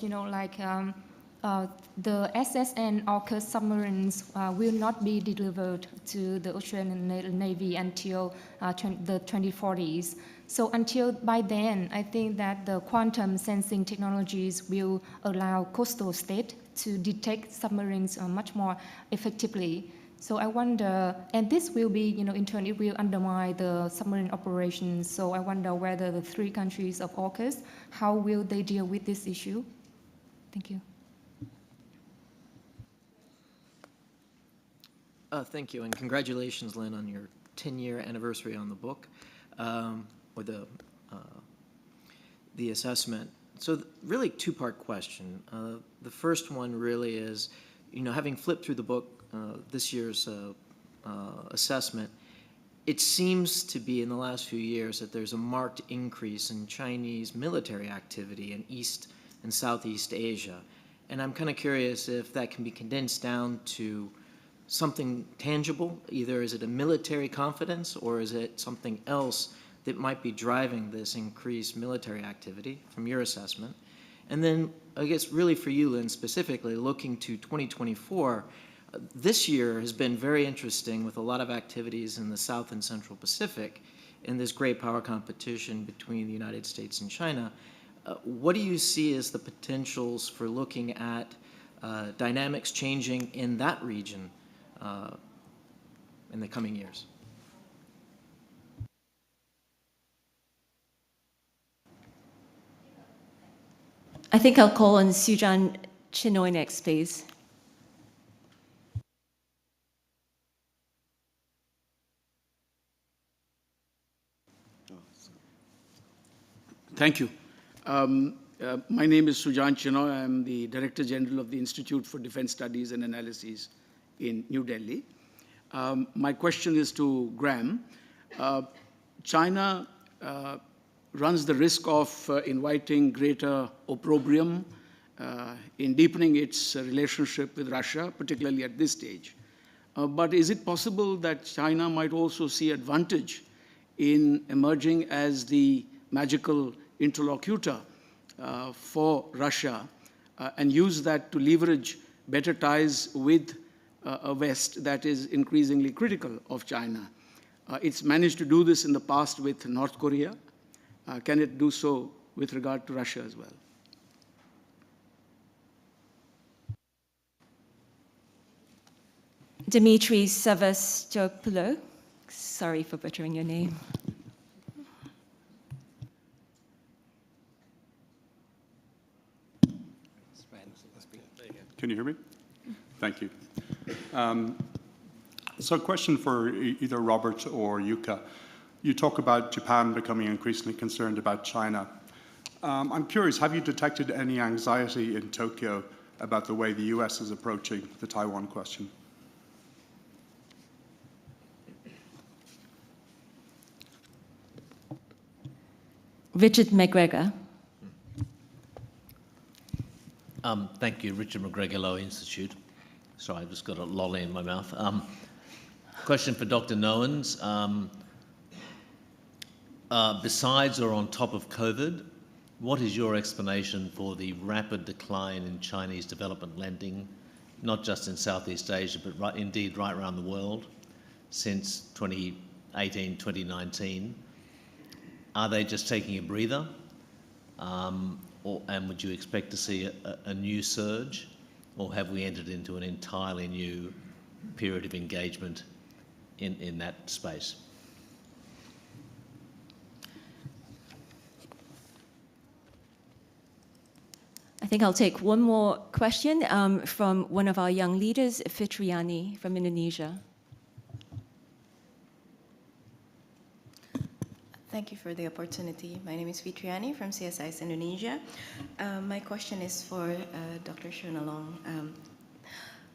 the SS and AUKUS submarines will not be delivered to the Australian Navy until the 2040s. So until by then, I think that the quantum sensing technologies will allow coastal states to detect submarines much more effectively. So I wonder, and this will be, in turn, it will undermine the submarine operations. So I wonder whether the three countries of AUKUS, how will they deal with this issue? Thank you. Thank you, and congratulations, Lynn, on your 10-year anniversary on the book, or the assessment. So really two-part question. The first one really is, having flipped through the book, this year's assessment, it seems to be in the last few years that there's a marked increase in Chinese military activity in East and Southeast Asia. And I'm kind of curious if that can be condensed down to something tangible. Either is it a military confidence or is it something else that might be driving this increased military activity from your assessment? And then I guess really for you, Lynn, specifically looking to 2024, this year has been very interesting with a lot of activities in the South and Central Pacific in this great power competition between the United States and China. What do you see as the potentials for looking at dynamics changing in that region in the coming years? I think I'll call on Sujan Chinoy next, please. Thank you. My name is Sujan Chinoy. I'm the Director General of the Institute for Defense Studies and Analyses in New Delhi. My question is to Graham. China runs the risk of inviting greater opprobrium in deepening its relationship with Russia, particularly at this stage. But is it possible that China might also see advantage in emerging as the magical interlocutor for Russia and use that to leverage better ties with a West that is increasingly critical of China? It's managed to do this in the past with North Korea. Can it do so with regard to Russia as well? Dimitri Sevastopoulos. Sorry for butchering your name. Can you hear me? Thank you. So a question for either Robert or Yuka. You talk about Japan becoming increasingly concerned about China. I'm curious, have you detected any anxiety in Tokyo about the way the US is approaching the Taiwan question? Richard McGregor. Thank you, Richard McGregor, Lowy Institute. Sorry, I've just got a lolly in my mouth. Question for Dr. Nowens. Besides or on top of COVID, what is your explanation for the rapid decline in Chinese development lending, not just in Southeast Asia, but indeed right around the world since 2018, 2019? Are they just taking a breather? And would you expect to see a new surge? Or have we entered into an entirely new period of engagement in that space? I think I'll take one more question from one of our young leaders, Fitriani from Indonesia. Thank you for the opportunity. My name is Fitriani from IISS Indonesia. My question is for Dr. Shunalong.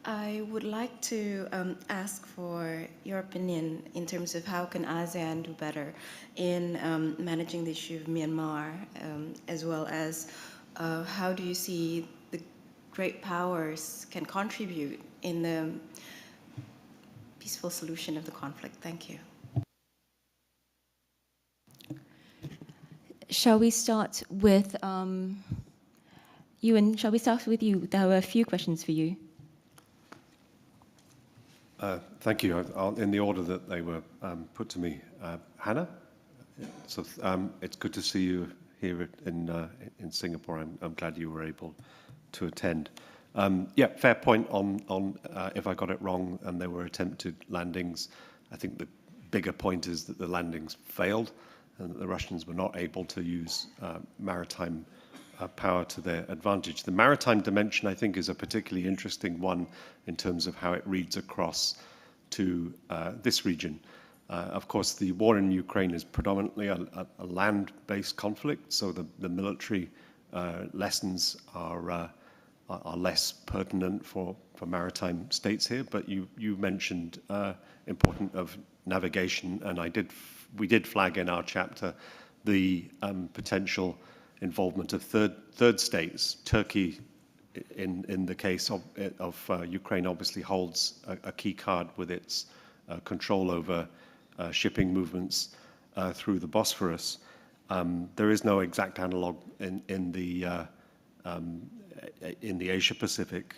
I would like to ask for your opinion in terms of how can ASEAN do better in managing the issue of Myanmar, as well as how do you see the great powers can contribute in the peaceful solution of the conflict? Thank you. Shall we start with Ewan? Shall we start with you? There were a few questions for you. Thank you. In the order that they were put to me. Hannah, so it's good to see you here in Singapore. I'm glad you were able to attend. Yeah, fair point on if I got it wrong and there were attempted landings. I think the bigger point is that the landings failed and that the Russians were not able to use maritime power to their advantage. The maritime dimension, I think, is a particularly interesting one in terms of how it reads across to this region. Of course, the war in Ukraine is predominantly a land-based conflict, so the military lessons are less pertinent for maritime states here. But you mentioned important of navigation, and we did flag in our chapter the potential involvement of third states. Turkey, in the case of Ukraine, obviously holds a key card with its control over shipping movements through the Bosphorus. There is no exact analog in the Asia Pacific,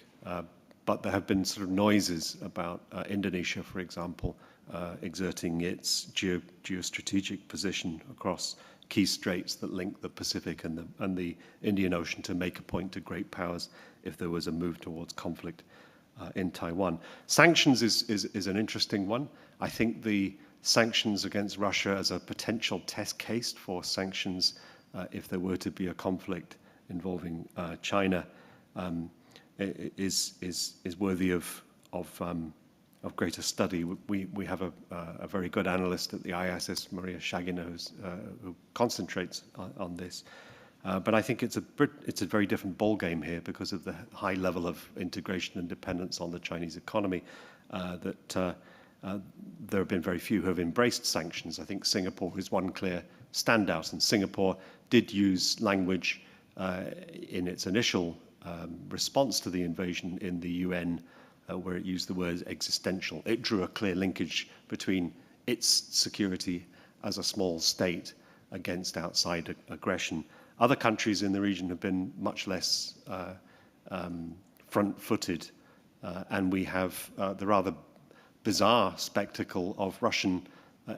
but there have been sort of noises about Indonesia, for example, exerting its geostrategic position across key straits that link the Pacific and the Indian Ocean to make a point to great powers if there was a move towards conflict in Taiwan. Sanctions is an interesting one. I think the sanctions against Russia as a potential test case for sanctions if there were to be a conflict involving China is worthy of greater study. We have a very good analyst at the IISS, Maria Shagina, who concentrates on this. But I think it's a very different ballgame here because of the high level of integration and dependence on the Chinese economy that there have been very few who have embraced sanctions. I think Singapore is one clear standout, and Singapore did use language in its initial response to the invasion in the UN, where it used the word existential. It drew a clear linkage between its security as a small state against outside aggression. Other countries in the region have been much less front-footed, and we have the rather bizarre spectacle of Russian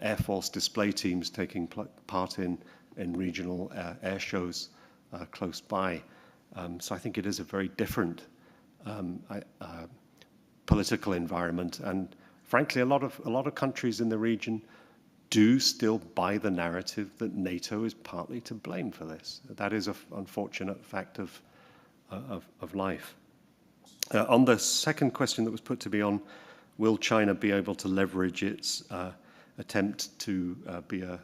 Air Force display teams taking part in regional air shows close by. So I think it is a very different political environment, and frankly, a lot of countries in the region do still buy the narrative that NATO is partly to blame for this. That is an unfortunate fact of life. On the second question that was put to me on, will China be able to leverage its attempt to be a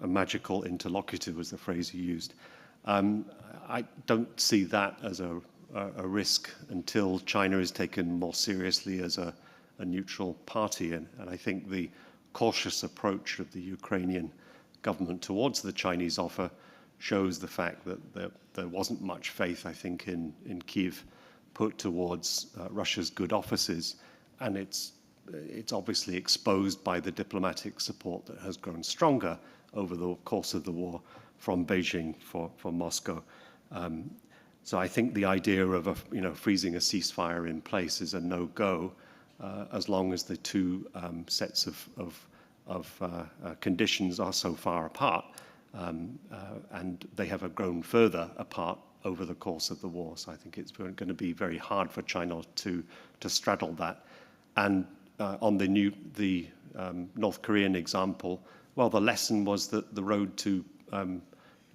magical interlocutor, was the phrase you used. I don't see that as a risk until China is taken more seriously as a neutral party. And I think the cautious approach of the Ukrainian government towards the Chinese offer shows the fact that there wasn't much faith, I think, in Kyiv put towards Russia's good offices. And it's obviously exposed by the diplomatic support that has grown stronger over the course of the war from Beijing for Moscow. So I think the idea of freezing a ceasefire in place is a no-go as long as the two sets of conditions are so far apart, and they have grown further apart over the course of the war. So I think it's going to be very hard for China to straddle that. And on the North Korean example, well, the lesson was that the road to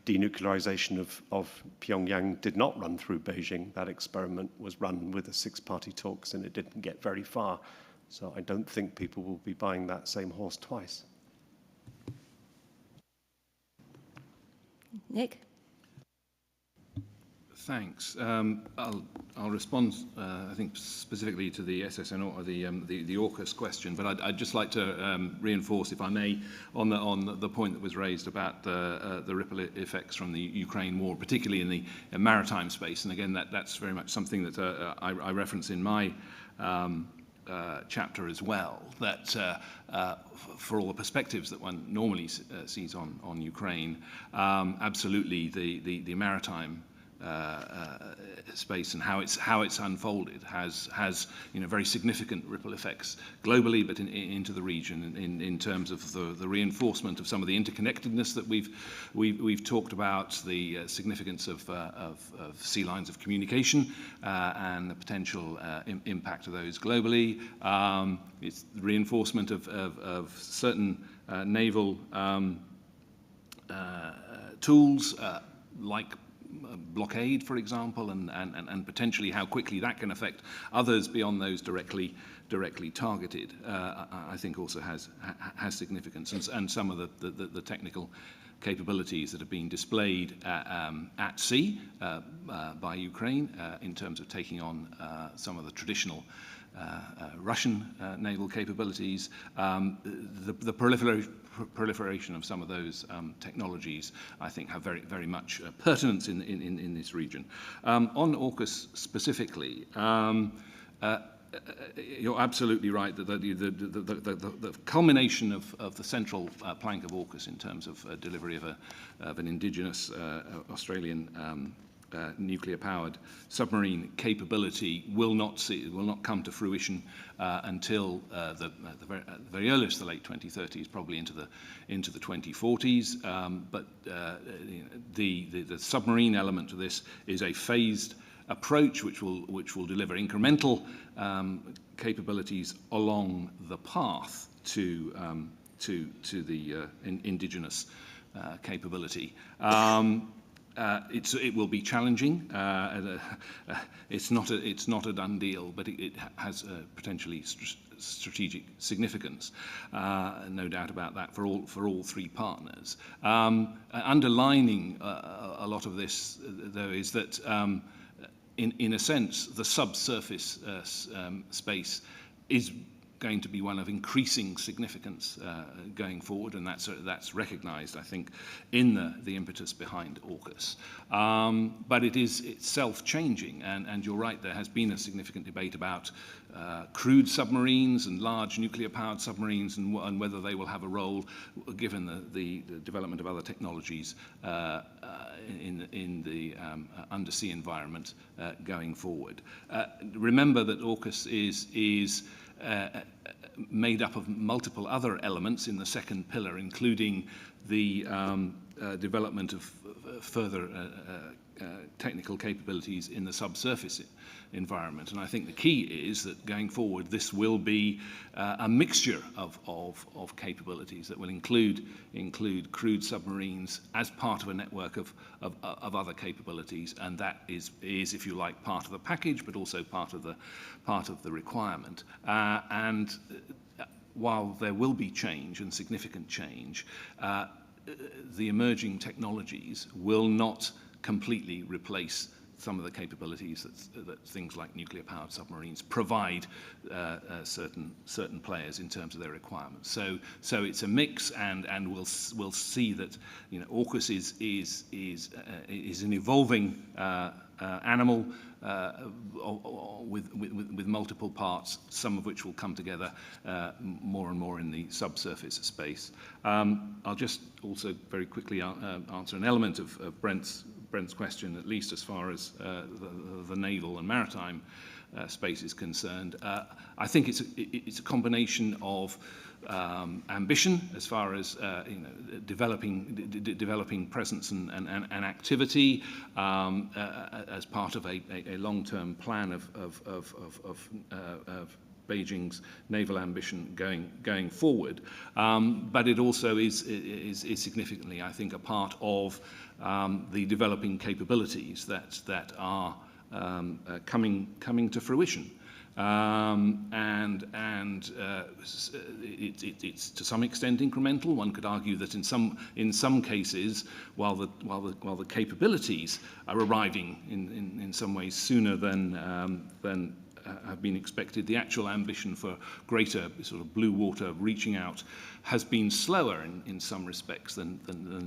denuclearization of Pyongyang did not run through Beijing. That experiment was run with the six-party talks, and it didn't get very far. So I don't think people will be buying that same horse twice. Nick? Thanks. I'll respond, I think, specifically to the SSN or the AUKUS question, but I'd just like to reinforce, if I may, on the point that was raised about the ripple effects from the Ukraine war, particularly in the maritime space. And again, that's very much something that I reference in my chapter as well, that for all the perspectives that one normally sees on Ukraine, absolutely the maritime space and how it's unfolded has very significant ripple effects globally, but into the region in terms of the reinforcement of some of the interconnectedness that we've talked about, the significance of sea lines of communication and the potential impact of those globally. It's the reinforcement of certain naval tools like blockade, for example, and potentially how quickly that can affect others beyond those directly targeted, I think also has significance. And some of the technical capabilities that have been displayed at sea by Ukraine in terms of taking on some of the traditional Russian naval capabilities, the proliferation of some of those technologies, I think, have very much pertinence in this region. On AUKUS specifically, you're absolutely right that the culmination of the central plank of AUKUS in terms of delivery of an indigenous Australian nuclear-powered submarine capability will not come to fruition until the very earliest, the late 2030s, probably into the 2040s. But the submarine element of this is a phased approach which will deliver incremental capabilities along the path to the indigenous capability. It will be challenging. It's not a done deal, but it has potentially strategic significance. No doubt about that for all three partners. Underlining a lot of this, though, is that in a sense the subsurface space is going to be one of increasing significance going forward, and that's recognised, I think, in the impetus behind AUKUS. But it's self-changing, and you're right, there has been a significant debate about crewed submarines and large nuclear-powered submarines and whether they will have a role, given the development of other technologies in the undersea environment going forward. Remember that AUKUS is made up of multiple other elements in the second pillar, including the development of further technical capabilities in the subsurface environment. And I think the key is that going forward, this will be a mixture of capabilities that will include crewed submarines as part of a network of other capabilities, and that is, if you like, part of the package, but also part of the requirement. And while there will be change and significant change, the emerging technologies will not completely replace some of the capabilities that things like nuclear-powered submarines provide certain players in terms of their requirements. So it's a mix, and we'll see that, you know, AUKUS is an evolving animal with multiple parts, some of which will come together more and more in the subsurface space. I'll just also very quickly answer an element of Brent's question, at least as far as the naval and maritime space is concerned. I think it's a combination of ambition as far as developing presence and activity as part of a long-term plan of Beijing's naval ambition going forward, but it also is significantly, I think, a part of the developing capabilities that are coming to fruition. It's to some extent incremental. One could argue that in some cases, while the capabilities are arriving in some ways sooner than have been expected, the actual ambition for greater sort of blue water reaching out has been slower in some respects than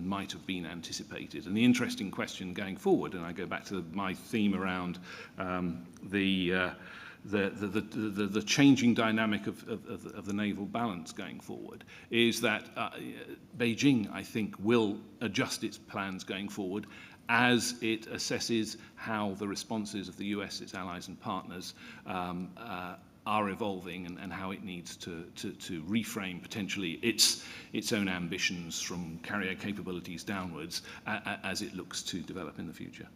might have been anticipated. And the interesting question going forward, and I go back to my theme around the changing dynamic of the naval balance going forward, is that Beijing, I think, will adjust its plans going forward as it assesses how the responses of the US, its allies and partners are evolving, and how it needs to reframe potentially its own ambitions from carrier capabilities downwards as it looks to develop in the future.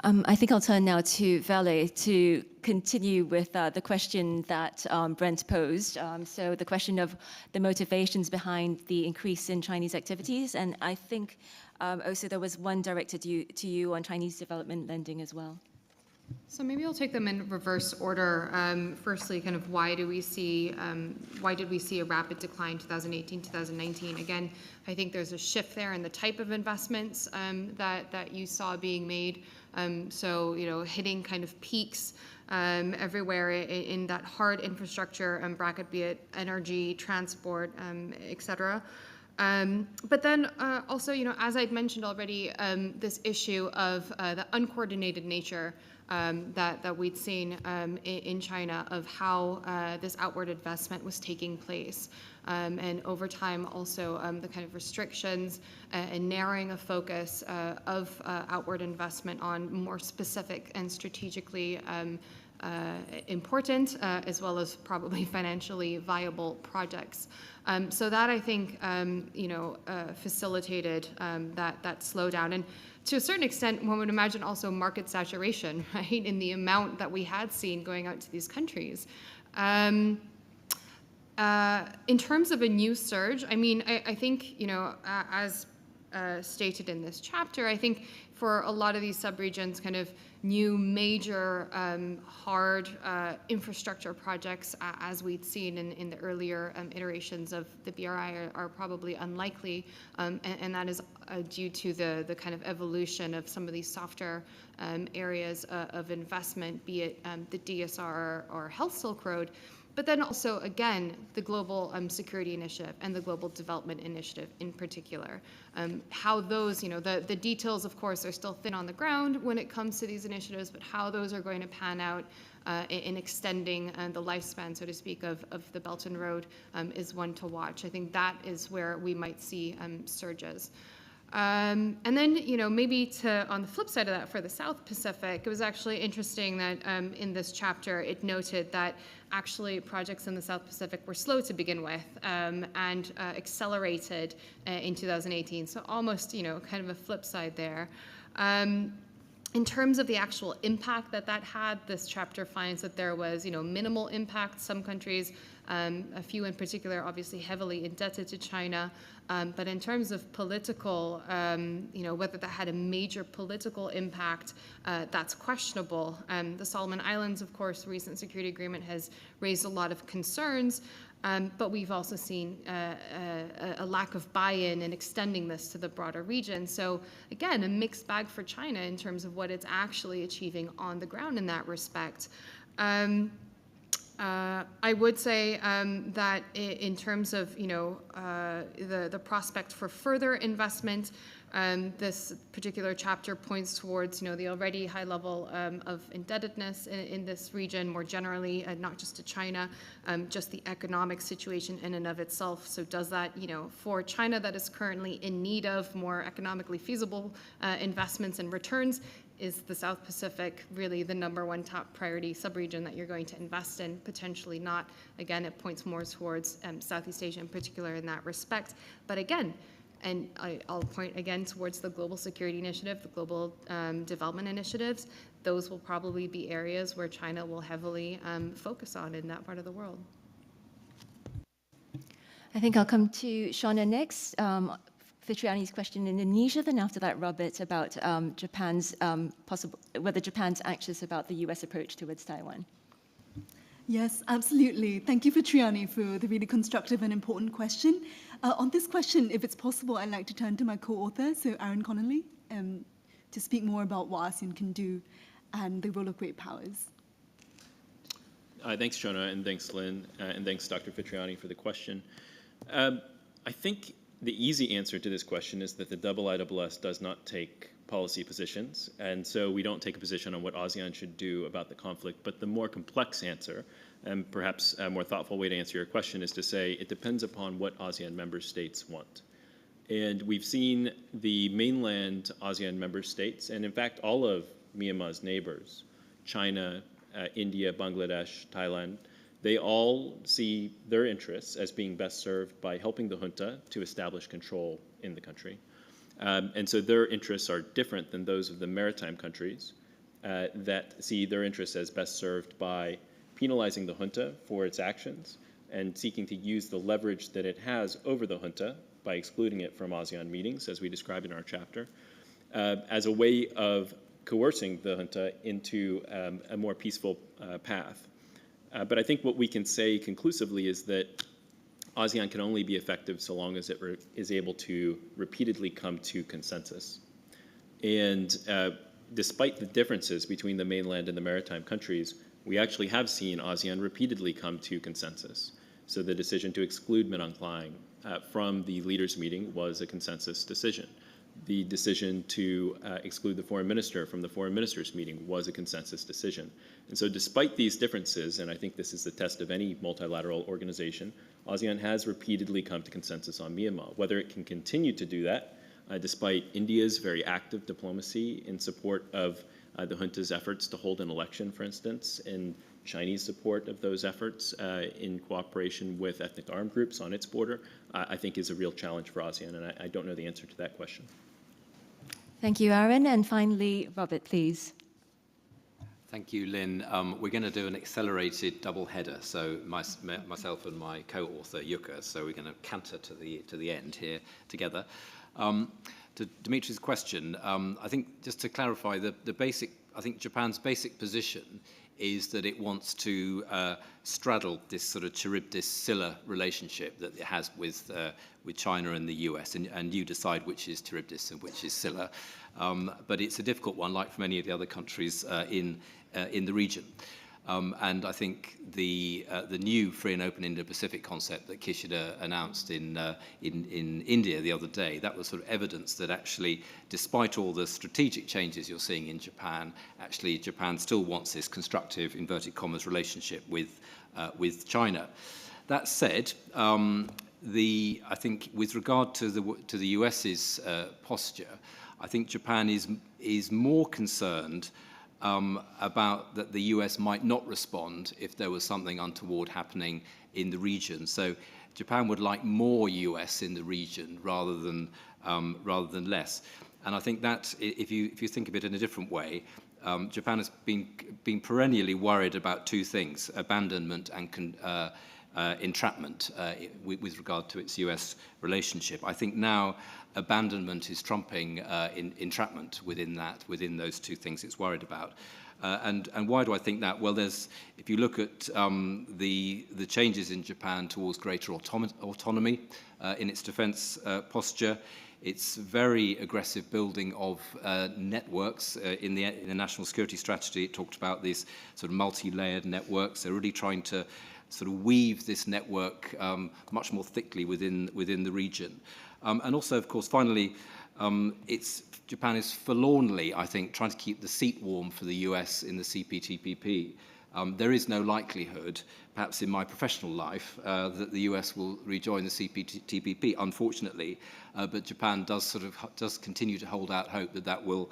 I think I'll turn now to Vale to continue with the question that Brent posed. So the question of the motivations behind the increase in Chinese activities. And I think also there was one directed to you on Chinese development lending as well. So maybe I'll take them in reverse order. Firstly, kind of why did we see a rapid decline 2018, 2019? Again, I think there's a shift there in the type of investments that you saw being made. So, you know, hitting kind of peaks everywhere in that hard infrastructure bracket, be it energy, transport, et cetera. But then also, you know, as I'd mentioned already, this issue of the uncoordinated nature that we'd seen in China of how this outward investment was taking place. And over time also the kind of restrictions and narrowing of focus of outward investment on more specific and strategically important as well as probably financially viable projects. So that, I think, you know, facilitated that slowdown. And to a certain extent, one would imagine also market saturation, right, in the amount that we had seen going out to these countries. In terms of a new surge, I mean, I think, you know, as stated in this chapter. I think for a lot of these subregions, kind of new major hard infrastructure projects, as we'd seen in the earlier iterations of the BRI, are probably unlikely, and that is due to the kind of evolution of some of these softer areas of investment, be it the DSR or Health Silk Road. But then also, again, the Global Security Initiative and the Global Development Initiative in particular. How those, the details, of course, are still thin on the ground when it comes to these initiatives, but how those are going to pan out in extending the lifespan, so to speak, of the Belt and Road is one to watch. I think that is where we might see surges. And then, maybe on the flip side of that, for the South Pacific, it was actually interesting that in this chapter, it noted that actually projects in the South Pacific were slow to begin with and accelerated in 2018. So almost, kind of a flip side there. In terms of the actual impact that had, this chapter finds that there was, minimal impact. Some countries, a few in particular, obviously heavily indebted to China. But in terms of political, whether that had a major political impact, that's questionable. The Solomon Islands, of course, recent security agreement has raised a lot of concerns. But we've also seen a lack of buy-in in extending this to the broader region. So again, a mixed bag for China in terms of what it's actually achieving on the ground in that respect. I would say that in terms of the prospect for further investment, this particular chapter points towards the already high level of indebtedness in this region more generally, not just to China, just the economic situation in and of itself. So does that, for China that is currently in need of more economically feasible investments and returns, is the South Pacific really the #1 top priority subregion that you're going to invest in? Potentially not. Again, it points more towards Southeast Asia in particular in that respect. But again, and I'll point again towards the Global Security Initiative, the Global Development Initiatives. Those will probably be areas where China will heavily focus on in that part of the world. I think I'll come to Shauna next. Fitriani's question in Indonesia, then after that, Robert, about Japan's whether Japan's anxious about the US approach towards Taiwan. Yes, absolutely. Thank you, Fitriani, for the really constructive and important question. On this question, if it's possible, I'd like to turn to my co-author, so Aaron Connolly, to speak more about what ASEAN can do and the role of great powers. Thanks, Shona, and thanks, Lynn, and thanks, Dr. Fitriani, for the question. I think the easy answer to this question is that the IISS does not take policy positions, and so we don't take a position on what ASEAN should do about the conflict. But the more complex answer, and perhaps a more thoughtful way to answer your question, is to say it depends upon what ASEAN member states want. And we've seen the mainland ASEAN member states, and in fact all of Myanmar's neighbors, China, India, Bangladesh, Thailand, they all see their interests as being best served by helping the junta to establish control in the country. And so their interests are different than those of the maritime countries that see their interests as best served by penalizing the junta for its actions and seeking to use the leverage that it has over the junta by excluding it from ASEAN meetings, as we described in our chapter, as a way of coercing the junta into a more peaceful path. But I think what we can say conclusively is that ASEAN can only be effective so long as it is able to repeatedly come to consensus. And despite the differences between the mainland and the maritime countries, we actually have seen ASEAN repeatedly come to consensus. So the decision to exclude Min Aung Hlaing from the leaders' meeting was a consensus decision. The decision to exclude the foreign minister from the foreign ministers' meeting was a consensus decision. And so despite these differences, and I think this is the test of any multilateral organization, ASEAN has repeatedly come to consensus on Myanmar. Whether it can continue to do that, despite India's very active diplomacy in support of the junta's efforts to hold an election, for instance, and Chinese support of those efforts in cooperation with ethnic armed groups on its border, I think is a real challenge for ASEAN, and I don't know the answer to that question. Thank you, Aaron. And finally, Robert, please. Thank you, Lynn. We're going to do an accelerated double header, so myself and my co-author, Yuka, so we're going to canter to the end here together. to Dimitri's question, I think just to clarify, I think Japan's basic position is that it wants to straddle this sort of Charybdis-Scylla relationship that it has with China and the US, and you decide which is Charybdis and which is Scylla. But it's a difficult one, like for many of the other countries in the region. And I think the new free and open Indo-Pacific concept that Kishida announced in India the other day, that was sort of evidence that actually, despite all the strategic changes you're seeing in Japan, actually Japan still wants this constructive, inverted commas, relationship with China. That said, I think with regard to the US's posture, I think Japan is more concerned about that the US might not respond if there was something untoward happening in the region. So Japan would like more US in the region rather than less. And I think that if you think of it in a different way, Japan has been perennially worried about two things: abandonment and entrapment with regard to its US relationship. I think now abandonment is trumping entrapment within those two things it's worried about. And why do I think that? Well, if you look at the changes in Japan towards greater autonomy in its defense posture, its very aggressive building of networks in the national security strategy. It talked about these sort of multi-layered networks. They're really trying to sort of weave this network much more thickly within the region. And also, of course, finally, Japan is forlornly, I think, trying to keep the seat warm for the US in the CPTPP. There is no likelihood, perhaps in my professional life, that the US will rejoin the CPTPP, unfortunately, but Japan does continue to hold out hope that will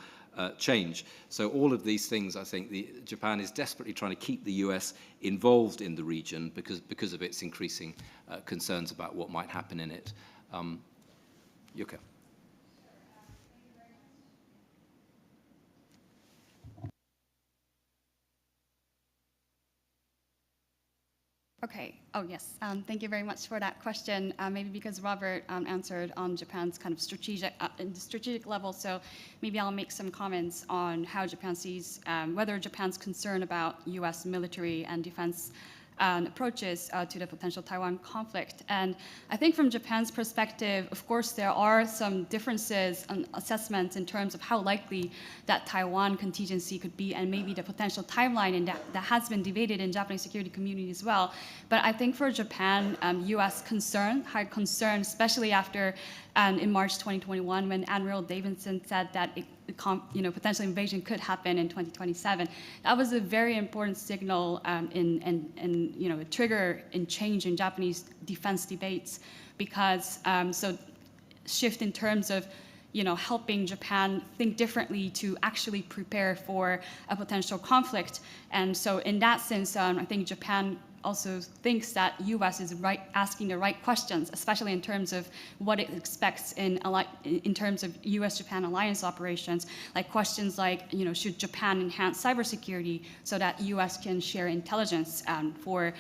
change. So all of these things, I think, Japan is desperately trying to keep the US involved in the region because of its increasing concerns about what might happen in it. Yuka. Okay. Oh, yes. Thank you very much for that question. Maybe because Robert answered on Japan's kind of strategic level, so maybe I'll make some comments on how Japan sees whether Japan's concern about U.S. military and defense approaches to the potential Taiwan conflict. And I think from Japan's perspective, of course, there are some differences and assessments in terms of how likely that Taiwan contingency could be, and maybe the potential timeline, and that has been debated in Japanese security community as well. But I think for Japan, U.S. high concern, especially after in March 2021, when Admiral Davidson said that potential invasion could happen in 2027. That was a very important signal and a trigger in change in Japanese defense debates, because so shift in terms of helping Japan think differently to actually prepare for a potential conflict. And so in that sense, I think Japan also thinks that U.S. is asking the right questions, especially in terms of what it expects in terms of U.S.-Japan alliance operations, like questions like, should Japan enhance cybersecurity so that U.S. can share intelligence for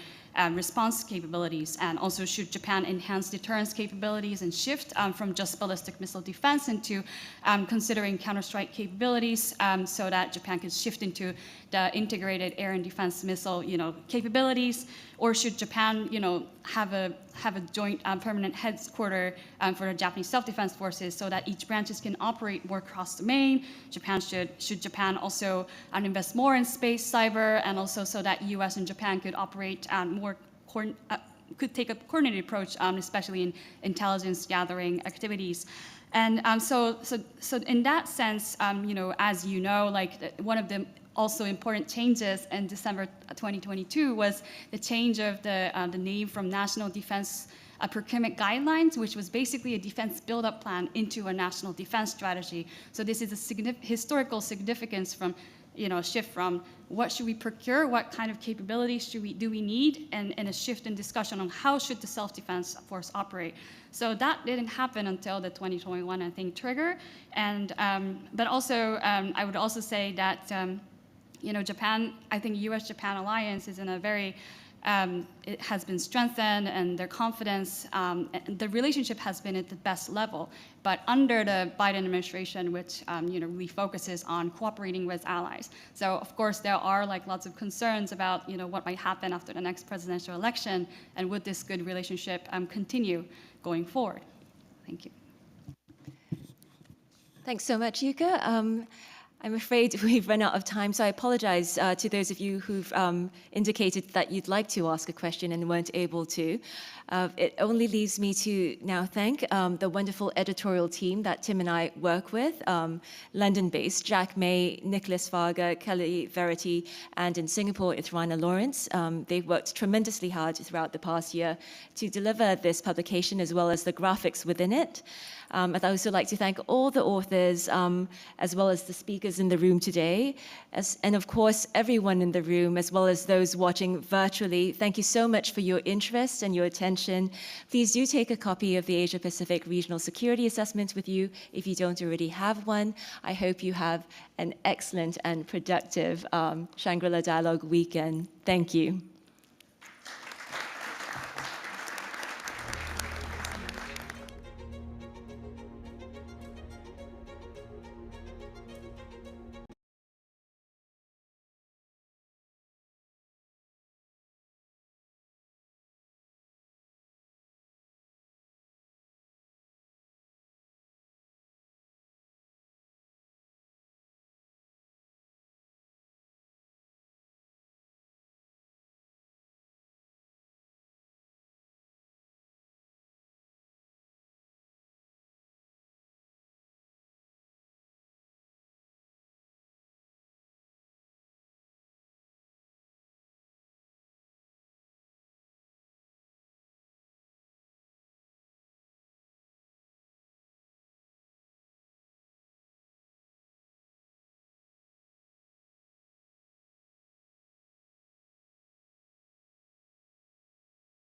response capabilities, and also should Japan enhance deterrence capabilities and shift from just ballistic missile defense into considering counterstrike capabilities, so that Japan can shift into the integrated air and defense missile capabilities, or should Japan have a joint permanent headquarters for the Japanese self-defense forces so that each branches can operate more cross-domain. Should Japan also invest more in space, cyber, and also so that U.S. and Japan could operate could take a coordinated approach, especially in intelligence gathering activities. And so in that sense, as like one of the also important changes in December 2022 was the change of the name from National Defense Procurement Guidelines, which was basically a defense build-up plan, into a national defense strategy. So this is a historical significance from a shift from what should we procure, what kind of capabilities do we need, and a shift in discussion on how should the self-defense force operate. So that didn't happen until the 2021, I think, trigger. And but also, I would also say that Japan, I think U.S.-Japan alliance is in a very it has been strengthened and their confidence, and the relationship has been at the best level. But under the Biden administration, which really focuses on cooperating with allies. So of course there are like lots of concerns about what might happen after the next presidential election, and would this good relationship continue going forward? Thank you. Thanks so much, Yuka. I'm afraid we've run out of time, so I apologize to those of you who've indicated that you'd like to ask a question and weren't able to. It only leaves me to now thank the wonderful editorial team that Tim and I work with, London-based Jack May, Nicholas Varga, Kelly Verity, and in Singapore, it's Rana Lawrence. They've worked tremendously hard throughout the past year to deliver this publication as well as the graphics within it. I'd also like to thank all the authors, as well as the speakers in the room today, and of course, everyone in the room, as well as those watching virtually. Thank you so much for your interest and your attention. Please do take a copy of the Asia-Pacific Regional Security Assessment with you if you don't already have one. I hope you have an excellent and productive Shangri-La Dialogue weekend. Thank you.